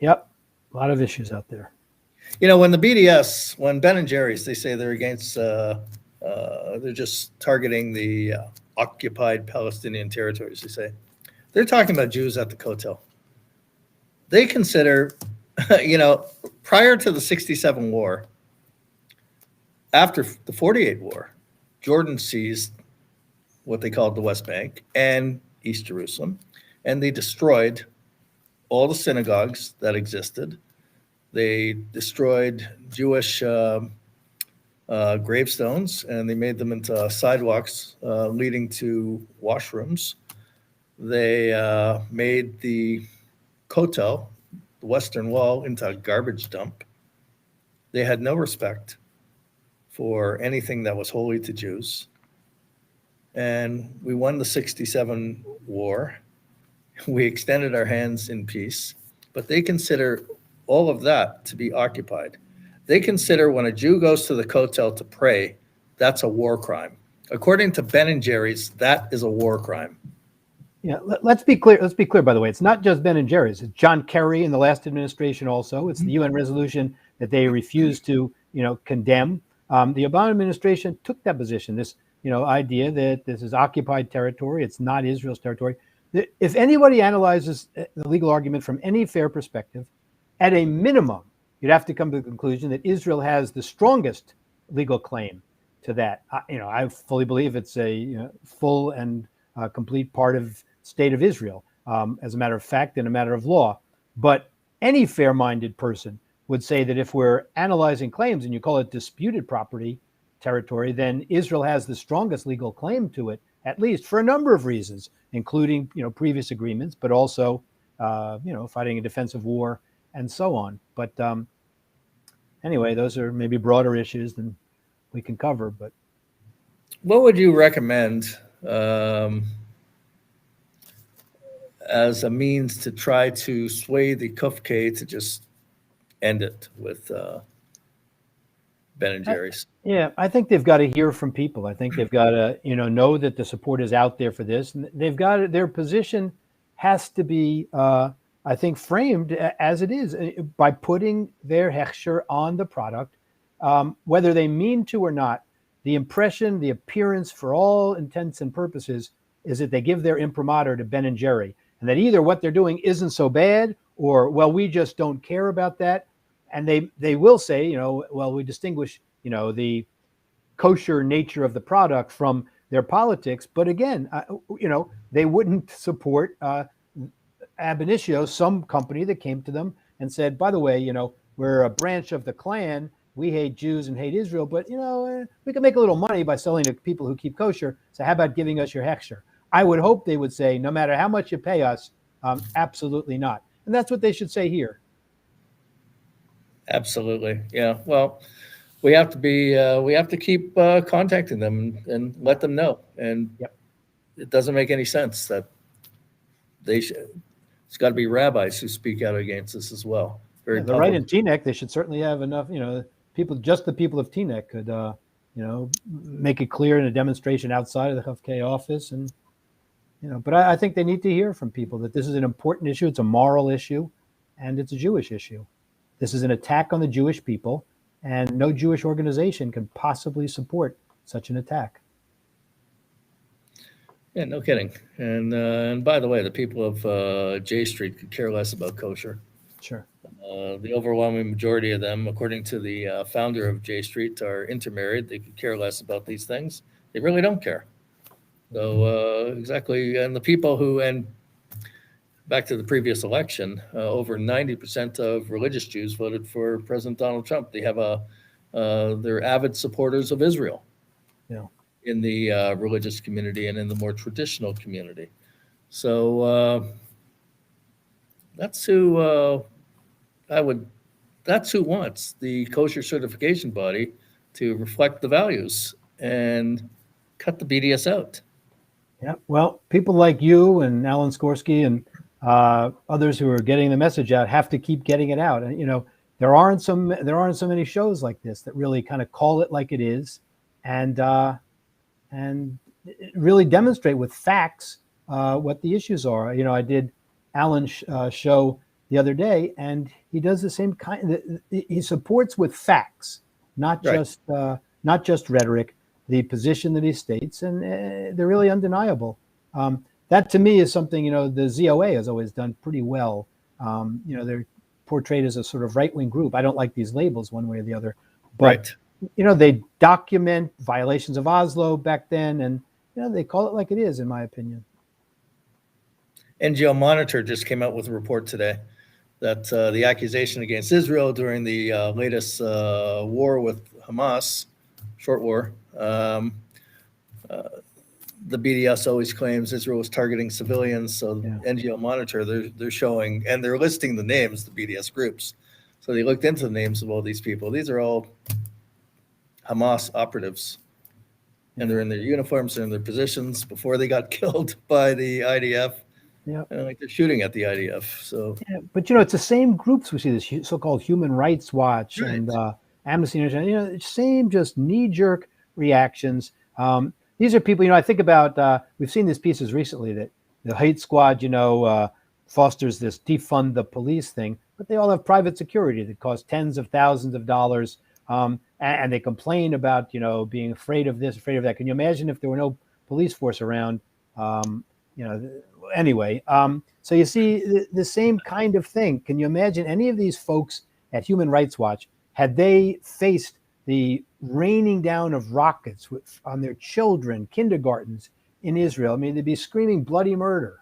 Yep. A lot of issues out there. When the BDS, when Ben and Jerry's, they say they're against, they're just targeting the occupied Palestinian territories, they say. They're talking about Jews at the Kotel. They consider, prior to the 67 war, after the 48 war, Jordan seized what they called the West Bank and East Jerusalem, and they destroyed all the synagogues that existed. They destroyed Jewish gravestones, and they made them into sidewalks leading to washrooms. They made the Kotel, the Western Wall, into a garbage dump. They had no respect for anything that was holy to Jews. And we won the 67 war. We extended our hands in peace, but they consider all of that to be occupied. They consider when a Jew goes to the Kotel to pray, that's a war crime. According to Ben and Jerry's, that is a war crime. Yeah, let's be clear. Let's be clear, by the way. It's not just Ben and Jerry's. It's John Kerry in the last administration also. It's the UN resolution that they refused to, condemn. The Obama administration took that position, this, idea that this is occupied territory. It's not Israel's territory. If anybody analyzes the legal argument from any fair perspective, at a minimum, you'd have to come to the conclusion that Israel has the strongest legal claim to that. I fully believe it's a full and complete part of state of Israel, as a matter of fact and a matter of law. But any fair-minded person would say that if we're analyzing claims and you call it disputed property territory, then Israel has the strongest legal claim to it, at least for a number of reasons, including previous agreements, but also fighting a defensive war and so on. But anyway, those are maybe broader issues than we can cover. But what would you recommend as a means to try to sway the Kufke to just end it with Ben and Jerry's? I think they've got to hear from people. I think they've got to, know that the support is out there for this. And they've got to, their position has to be, I think, framed as it is by putting their hechsher on the product, whether they mean to or not. The impression, the appearance, for all intents and purposes, is that they give their imprimatur to Ben and Jerry, and that either what they're doing isn't so bad, or we just don't care about that. And they will say, we distinguish, the kosher nature of the product from their politics. But again, they wouldn't support ab initio some company that came to them and said, by the way, we're a branch of the Klan. We hate Jews and hate Israel, but we can make a little money by selling to people who keep kosher. So how about giving us your hechsher? I would hope they would say, no matter how much you pay us, absolutely not. And that's what they should say here. Absolutely. Yeah. Well, we have to keep contacting them and let them know. And It doesn't make any sense that it's got to be rabbis who speak out against this as well. They're right in Teaneck. They should certainly have enough, people, just the people of Teaneck could, make it clear in a demonstration outside of the Chafkei office. And, but I think they need to hear from people that this is an important issue. It's a moral issue, and it's a Jewish issue. This is an attack on the Jewish people, and no Jewish organization can possibly support such an attack. Yeah, no kidding. And by the way, the people of J Street could care less about kosher. Sure. The overwhelming majority of them, according to the founder of J Street, are intermarried. They could care less about these things. They really don't care. So exactly, and the people who, and back to the previous election, over 90% of religious Jews voted for President Donald Trump. They have they're avid supporters of Israel. Yeah. in the religious community and in the more traditional community. So that's who that's who wants the kosher certification body to reflect the values and cut the BDS out. Yeah. Well, people like you and Alan Skorsky and others who are getting the message out have to keep getting it out. And there aren't so many shows like this that really kind of call it like it is, and really demonstrate with facts what the issues are. I did Alan's show the other day, and he does the same kind. He supports with facts, not Right. just rhetoric, the position that he states, and they're really undeniable. That to me is something the ZOA has always done pretty well. They're portrayed as a sort of right-wing group. I don't like these labels one way or the other, but Right. they document violations of Oslo back then, and they call it like it is, in my opinion. NGO Monitor just came out with a report today that the accusation against Israel during the latest war with Hamas, short war, the BDS always claims Israel was targeting civilians. So Yeah. NGO Monitor, they're showing, and they're listing the names, the BDS groups. So they looked into the names of all these people. These are all Hamas operatives. And they're in their uniforms, they're in their positions before they got killed by the IDF. Yeah. And like they're shooting at the IDF. So Yeah, but it's the same groups we see, this so-called Human Rights Watch Right. and Amnesty International. Same just knee-jerk reactions. These are people. I think about. We've seen these pieces recently that the hate squad, fosters this defund the police thing, but they all have private security that costs tens of thousands of dollars, and they complain about being afraid of this, afraid of that. Can you imagine if there were no police force around? Anyway, so you see the same kind of thing. Can you imagine any of these folks at Human Rights Watch, had they faced the raining down of rockets on their children, kindergartens in Israel? I mean, they'd be screaming bloody murder.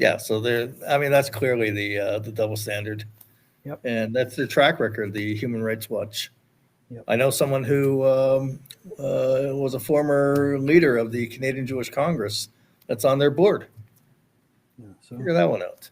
yeah, so that's clearly the double standard. Yep. And that's their track record, the Human Rights Watch. Yep. I know someone who was a former leader of the Canadian Jewish Congress that's on their board. Yeah, so. Figure that one out.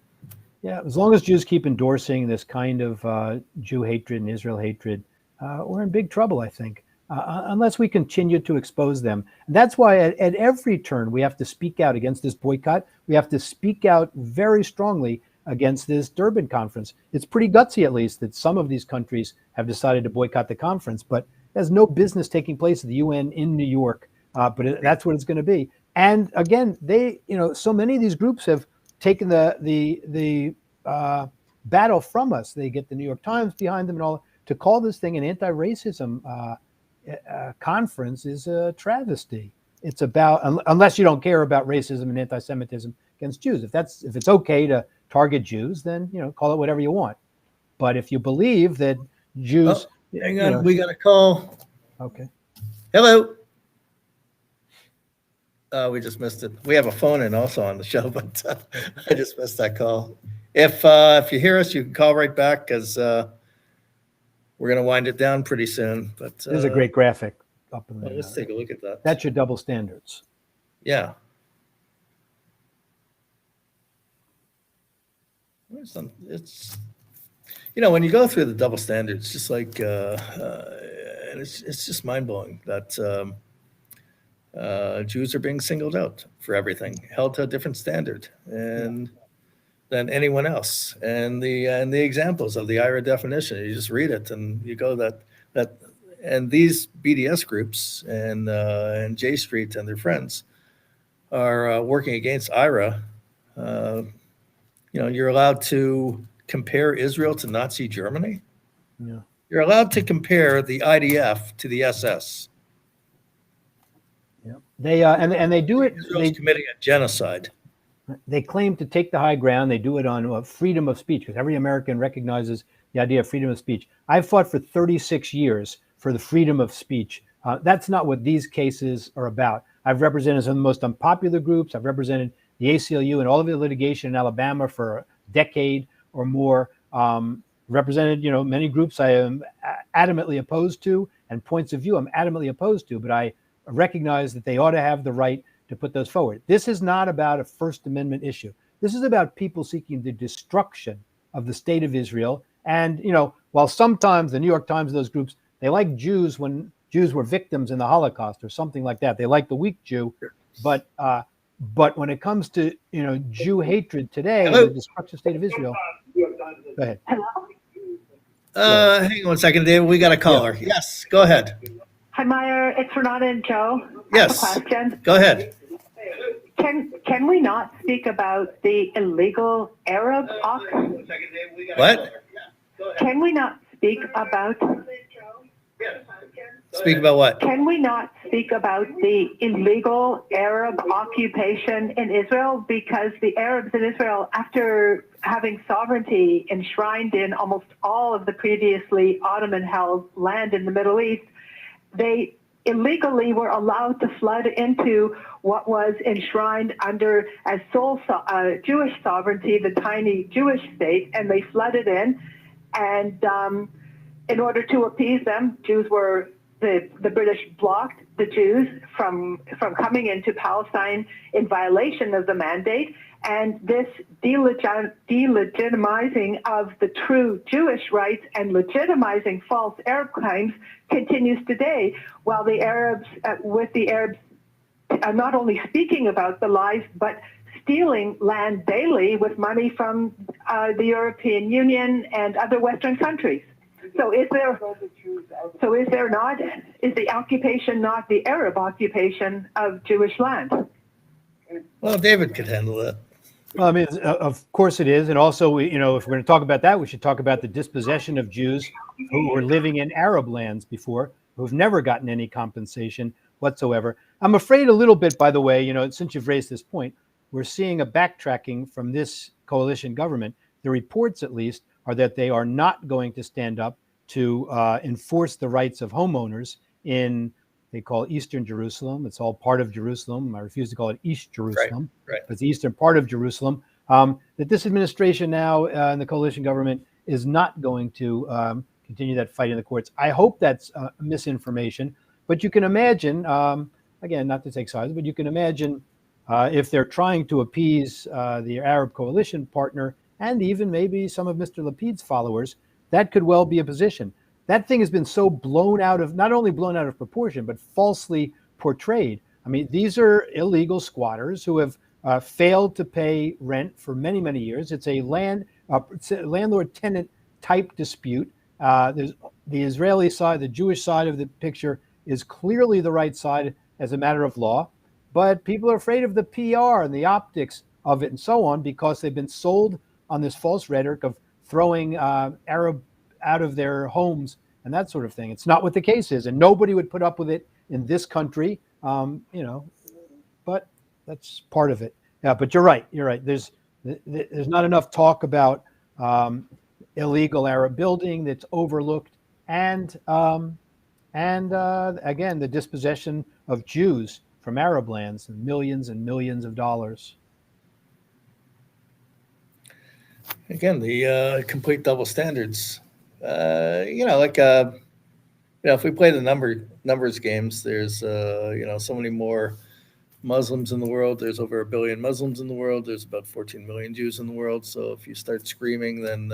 Yeah, as long as Jews keep endorsing this kind of Jew hatred and Israel hatred, we're in big trouble, I think, unless we continue to expose them. And that's why at every turn we have to speak out against this boycott. We have to speak out very strongly against this Durban conference. It's pretty gutsy, at least, that some of these countries have decided to boycott the conference, but there's no business taking place at the UN in New York, but that's what it's going to be. And again, so many of these groups have taken the battle from us. They get the New York Times behind them and all. To call this thing an anti-racism conference is a travesty. It's about, unless you don't care about racism and anti-Semitism against Jews. If it's okay to target Jews, then call it whatever you want. But if you believe that Jews, Hang on, we got a call. okay. Hello. We just missed it. We have a phone in also on the show, but I just missed that call. If you hear us, you can call right back because we're going to wind it down pretty soon. But There's a great graphic up in there. let's take a look at that. That's your double standards. Yeah. It's when you go through the double standards, just like it's just mind blowing that Jews are being singled out for everything, held to a different standard than anyone else. And the examples of the IRA definition, you just read it and you go that and these BDS groups and J Street and their friends are working against IRA. You're allowed to compare Israel to Nazi Germany. Yeah. You're allowed to compare the IDF to the SS. Yeah. They and they do it. Israel's committing a genocide. They claim to take the high ground. They do it on freedom of speech because every American recognizes the idea of freedom of speech. I've fought for 36 years for the freedom of speech. That's not what these cases are about. I've represented some of the most unpopular groups. I've represented the ACLU and all of the litigation in Alabama for a decade or more. represented, many groups I am adamantly opposed to, and points of view I'm adamantly opposed to, but I recognize that they ought to have the right to put those forward. This is not about a First Amendment issue. This is about people seeking the destruction of the state of Israel. And, while sometimes the New York Times, those groups, they like Jews when Jews were victims in the Holocaust or something like that. They like the weak Jew, but when it comes to Jew hatred today and the destruction state of Israel, go ahead. Hang on one second, David. We got a caller. Yeah. Yes, go ahead. Hi, Meyer. It's Renata and Joe. Yes. I have a question. Go ahead. Can we not speak about the illegal Arab What? Can we not speak about? Speak about what? Can we not speak about the illegal Arab occupation in Israel? Because the Arabs in Israel, after having sovereignty enshrined in almost all of the previously Ottoman-held land in the Middle East, they illegally were allowed to flood into what was enshrined under as sole Jewish sovereignty, the tiny Jewish state, and they flooded in. And in order to appease them, the British blocked the Jews from coming into Palestine in violation of the mandate. And this delegitimizing of the true Jewish rights and legitimizing false Arab claims continues today, while the Arabs, not only speaking about the lies, but stealing land daily with money from the European Union and other Western countries. So is the occupation not the Arab occupation of Jewish land? Well, David could handle it. Well, I mean, of course it is. And also, if we're going to talk about that, we should talk about the dispossession of Jews who were living in Arab lands before, who've never gotten any compensation whatsoever. I'm afraid a little bit, by the way, since you've raised this point, we're seeing a backtracking from this coalition government. The reports, at least, are that they are not going to stand up to enforce the rights of homeowners in, they call it Eastern Jerusalem. It's all part of Jerusalem. I refuse to call it East Jerusalem. Right. But it's the eastern part of Jerusalem. That this administration now and the coalition government is not going to continue that fight in the courts. I hope that's misinformation. But you can imagine, again, not to take sides, but you can imagine if they're trying to appease the Arab coalition partner and even maybe some of Mr. Lapid's followers, that could well be a position. That thing has been so not only blown out of proportion, but falsely portrayed. I mean, these are illegal squatters who have failed to pay rent for many, many years. It's a landlord-tenant type dispute. There's the Israeli side, the Jewish side of the picture is clearly the right side as a matter of law, but people are afraid of the PR and the optics of it and so on because they've been sold on this false rhetoric of throwing Arab out of their homes and that sort of thing. It's not what the case is, and nobody would put up with it in this country, but that's part of it. Yeah, but you're right. There's not enough talk about illegal Arab building that's overlooked, and again, the dispossession of Jews from Arab lands and millions of dollars. Again, the complete double standards. If we play the numbers games, there's so many more Muslims in the world. There's over 1 billion Muslims in the world. There's about 14 million Jews in the world. So if you start screaming, then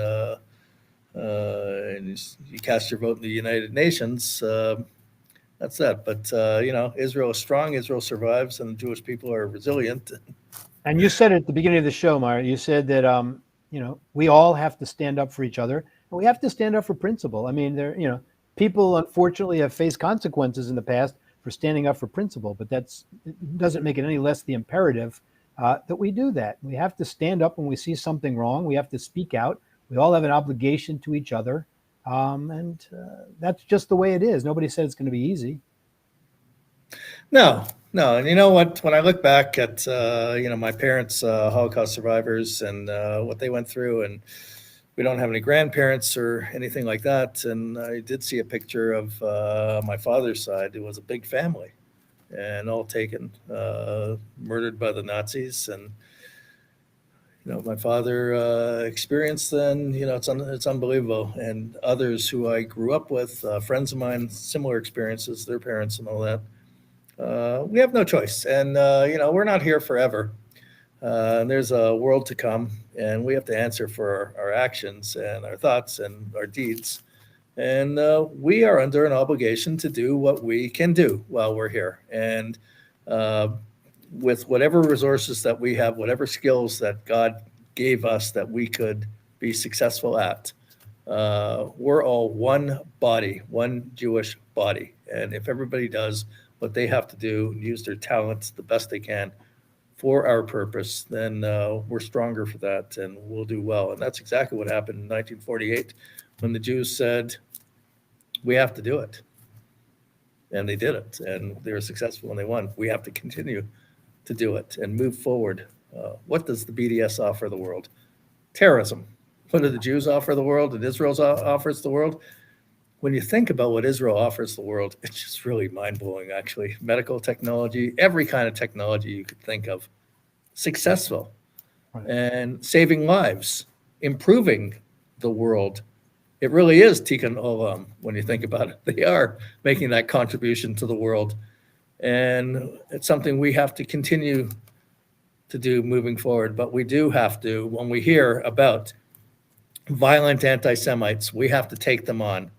and you cast your vote in the United Nations, that's that. But Israel is strong. Israel survives, and the Jewish people are resilient. And you said at the beginning of the show, Myra, you said that we all have to stand up for each other, and we have to stand up for principle. I mean, people unfortunately have faced consequences in the past for standing up for principle, but it doesn't make it any less the imperative that we do that. We have to stand up when we see something wrong. We have to speak out. We all have an obligation to each other, and that's just the way it is. Nobody said it's going to be easy. No. And you know what? When I look back at, my parents, Holocaust survivors, and what they went through, and we don't have any grandparents or anything like that. And I did see a picture of my father's side. It was a big family and all taken, murdered by the Nazis. And, my father experienced then, it's unbelievable. And others who I grew up with, friends of mine, similar experiences, their parents and all that. We have no choice. And, we're not here forever. There's a world to come, and we have to answer for our actions and our thoughts and our deeds. And we are under an obligation to do what we can do while we're here. And with whatever resources that we have, whatever skills that God gave us that we could be successful at, we're all one body, one Jewish body. And if everybody does what they have to do and use their talents the best they can for our purpose, then we're stronger for that and we'll do well. And that's exactly what happened in 1948 when the Jews said, we have to do it. And they did it, and they were successful and they won. We have to continue to do it and move forward. What does the BDS offer the world? Terrorism. What do the Jews offer the world and Israel offers the world? When you think about what Israel offers the world, it's just really mind-blowing, actually. Medical technology, every kind of technology you could think of, successful, Right. and saving lives, improving the world. It really is Tikkun Olam when you think about it. They are making that contribution to the world. And it's something we have to continue to do moving forward. But we do have to, when we hear about violent anti-Semites, we have to take them on.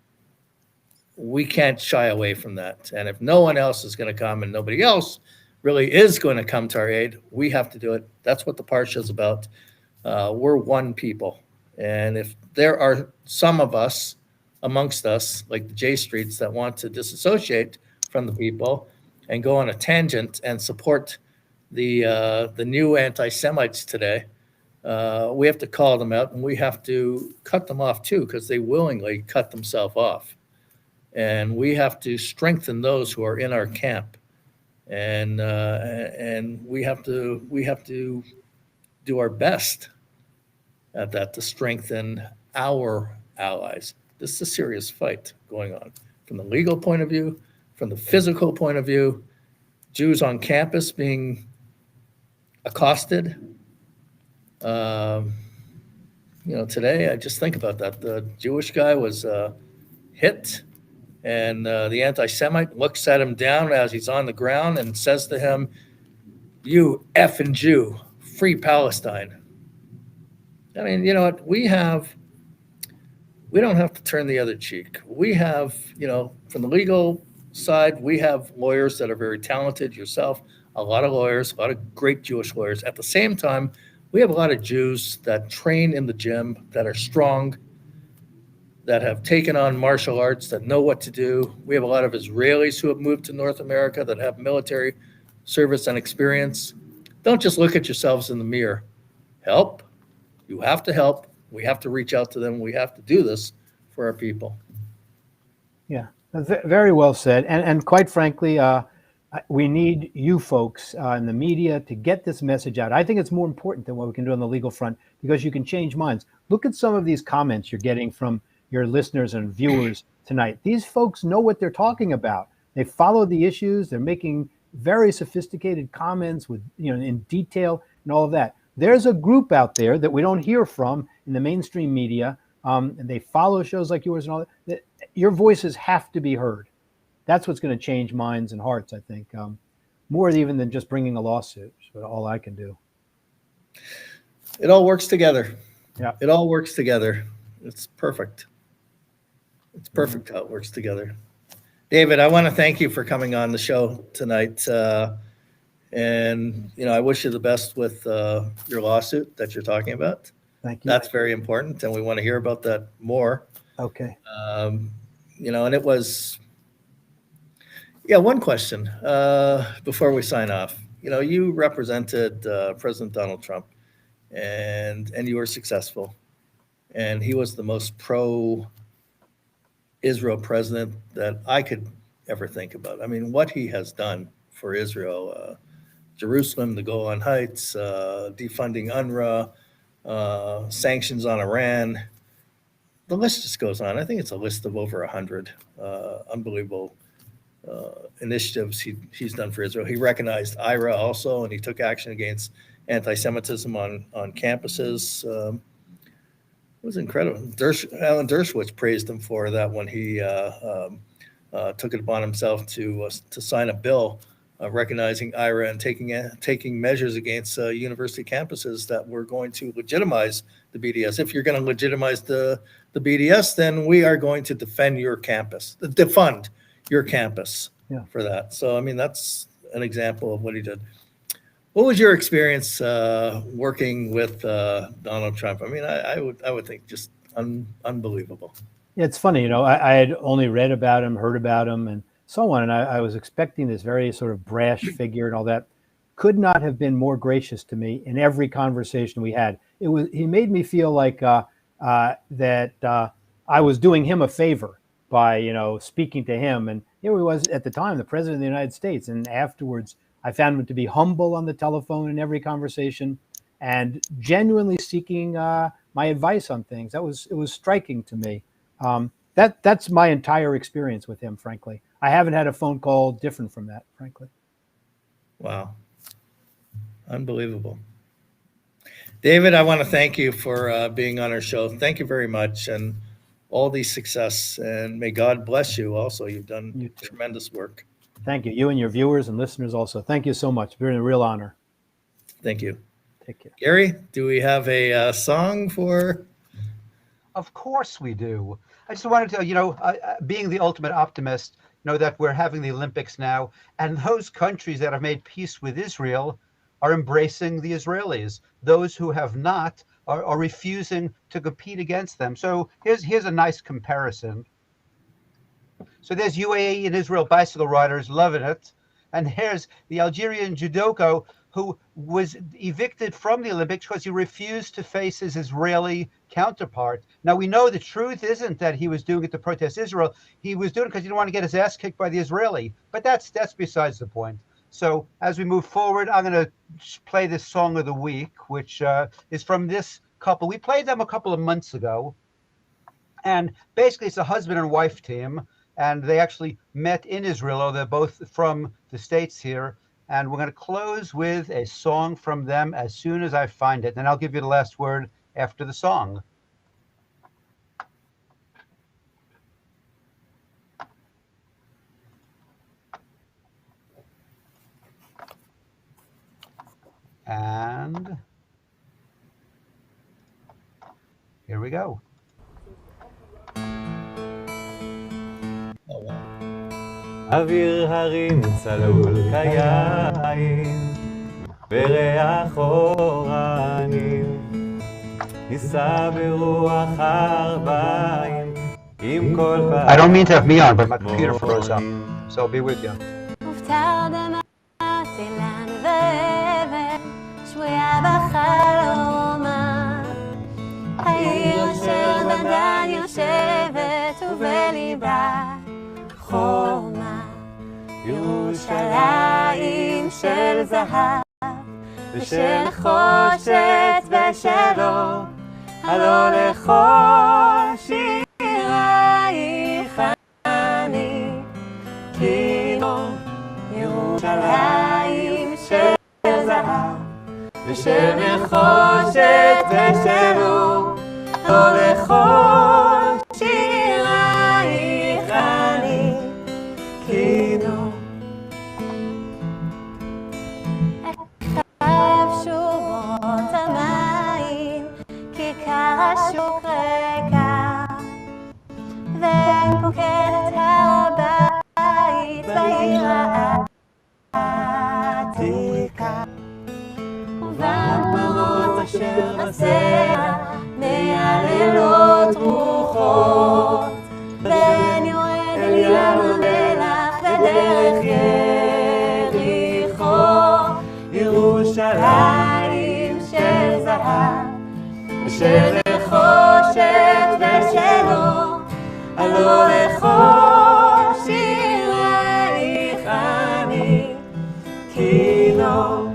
We can't shy away from that. And if no one else is going to come and nobody else really is going to come to our aid, we have to do it. That's what the Parsha is about. We're one people. And if there are some of us amongst us, like the J Streets, that want to disassociate from the people and go on a tangent and support the new anti-Semites today, we have to call them out and we have to cut them off too, because they willingly cut themselves off. And we have to strengthen those who are in our camp, and we have to do our best at that to strengthen our allies. This is a serious fight going on from the legal point of view, from the physical point of view. Jews on campus being accosted. Today I just think about that. The Jewish guy was hit. And the anti-Semite looks at him down as he's on the ground and says to him, "You effing Jew, free Palestine." I mean, you know what? We don't have to turn the other cheek. We have, from the legal side, we have lawyers that are very talented, yourself, a lot of lawyers, a lot of great Jewish lawyers. At the same time, we have a lot of Jews that train in the gym, that are strong, that have taken on martial arts, that know what to do. We have a lot of Israelis who have moved to North America that have military service and experience. Don't just look at yourselves in the mirror. Help. You have to help. We have to reach out to them. We have to do this for our people. Yeah, very well said. And quite frankly, we need you folks in the media to get this message out. I think it's more important than what we can do on the legal front, because you can change minds. Look at some of these comments you're getting from your listeners and viewers tonight. These folks know what they're talking about. They follow the issues. They're making very sophisticated comments with, in detail and all of that. There's a group out there that we don't hear from in the mainstream media, and they follow shows like yours and all that. Your voices have to be heard. That's what's going to change minds and hearts, I think, more even than just bringing a lawsuit. That's all I can do. It all works together. Yeah. It all works together. It's perfect. It's perfect how it works together. David, I want to thank you for coming on the show tonight. And, I wish you the best with your lawsuit that you're talking about. Thank you. That's very important, and we want to hear about that more. Okay. And it was, one question before we sign off. You represented President Donald Trump, and you were successful. And he was the most pro-Israel president that I could ever think about. I mean, what he has done for Israel, Jerusalem, the Golan Heights, defunding UNRWA, sanctions on Iran. The list just goes on. I think it's a list of over 100 unbelievable initiatives he's done for Israel. He recognized IRA also, and he took action against anti-Semitism on campuses. It was incredible. Alan Dershowitz praised him for that when he took it upon himself to sign a bill recognizing IRA and taking measures against university campuses that were going to legitimize the BDS. If you're going to legitimize the BDS, then we are going to defend your campus, defund your campus for that. So, I mean, that's an example of what he did. What was your experience working with Donald Trump? I mean, I would think just unbelievable. Yeah, it's funny, you know, I had only read about him, heard about him, and so on, and I was expecting this very sort of brash figure and all that. Could not have been more gracious to me in every conversation we had. He made me feel like that I was doing him a favor by, you know, speaking to him. And here he was at the time, the president of the United States, and afterwards I found him to be humble on the telephone in every conversation and genuinely seeking my advice on things. It was striking to me. That's my entire experience with him, frankly. I haven't had a phone call different from that, frankly. Wow. Unbelievable. David, I want to thank you for being on our show. Thank you very much, and all the success, and may God bless you also. You've done tremendous work. Thank you. You and your viewers and listeners also. Thank you so much. It's been a real honor. Thank you. Take care. Gary, do we have a song for? Of course we do. I just wanted to, you know, being the ultimate optimist, know that we're having the Olympics now, and those countries that have made peace with Israel are embracing the Israelis. Those who have not are refusing to compete against them. So here's a nice comparison. So there's UAE and Israel bicycle riders loving it. And here's the Algerian judoka who was evicted from the Olympics because he refused to face his Israeli counterpart. Now, we know the truth isn't that he was doing it to protest Israel. He was doing it because he didn't want to get his ass kicked by the Israeli. But that's besides the point. So as we move forward, I'm going to play this song of the week, which is from this couple. We played them a couple of months ago. And basically, it's a husband and wife team. And they actually met in Israel, or they're both from the States here. And we're going to close with a song from them as soon as I find it. And I'll give you the last word after the song. And here we go. אוויר הרים צלול כיין וריח אורנים נישא ברוח ארבעים עם כל פעם I don't mean to have me on, but my computer froze up. So I'll be with you. מובטר דמעתי לנו ואבן שבויה בחלומה העיר אשר דדן יושבת ובליבה חומה ירושלים של זהב ושל נחושת ושל אור הלא לכל שירייך אני כינור ירושלים של זהב ושל נחושת ושל אור הלא לכל שירייך אני כינור שורות המים, כיכר השוק ריקה, ואין פוקדת הר הבית בעיר העתיקה. ובמרות אשר בסלע מהללות רוחות, ואין יורד אל ים המלח בדרך יריחו. ירושלים של זהב ושל נחושת ושל אור הלא לכל שירייך אני כינור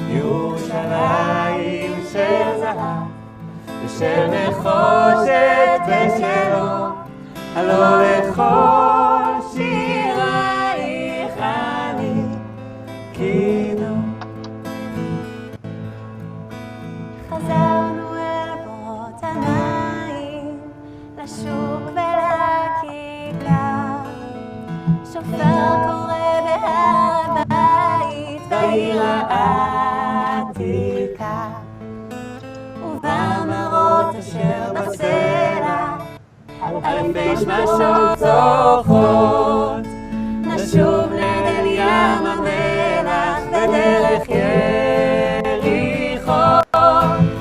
ירושלים של זהב ושל נחושת ושל אור הלא לכל שירייך אני כינור העתיקה, ובמראות אשר בסלע, אלפי שמשות צורחות, נשוב לאל ים המלח בדרך יריחו,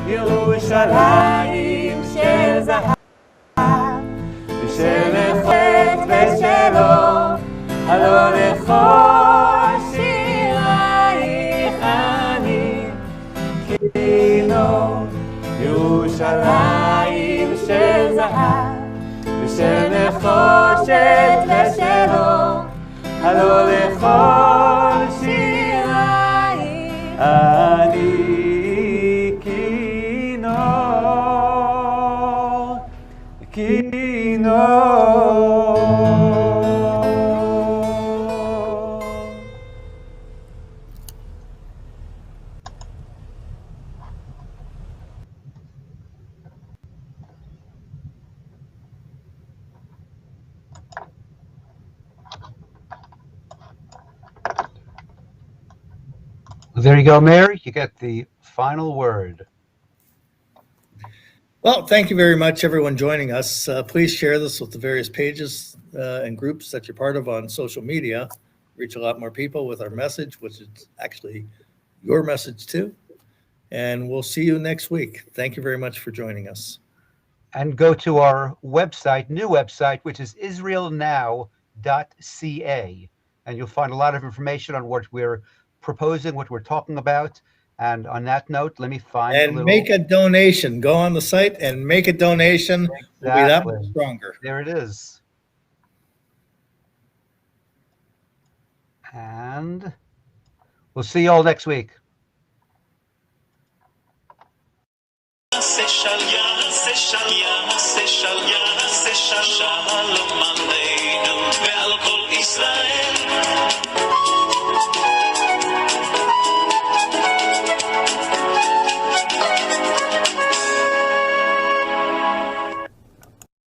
ירושלים של זהב, ושל נחת ושלו, הלא לכל שירייך אני כינור. ירושלים של זהב ושל נחושת ושלו, הלא לכל שירייך אני כינור, כינור. There you go, Mayor. You get the final word. Well, thank you very much, everyone joining us. Please share this with the various pages and groups that you're part of on social media. Reach a lot more people with our message, which is actually your message too. And we'll see you next week. Thank you very much for joining us. And go to our website, new website, which is israelnow.ca. And you'll find a lot of information on what we're proposing, what we're talking about. And on that note, let me find And make a donation. Go on the site and make a donation. We'll be that much stronger. There it is. And we'll see you all next week. שלום עלינו ועל כל ישראל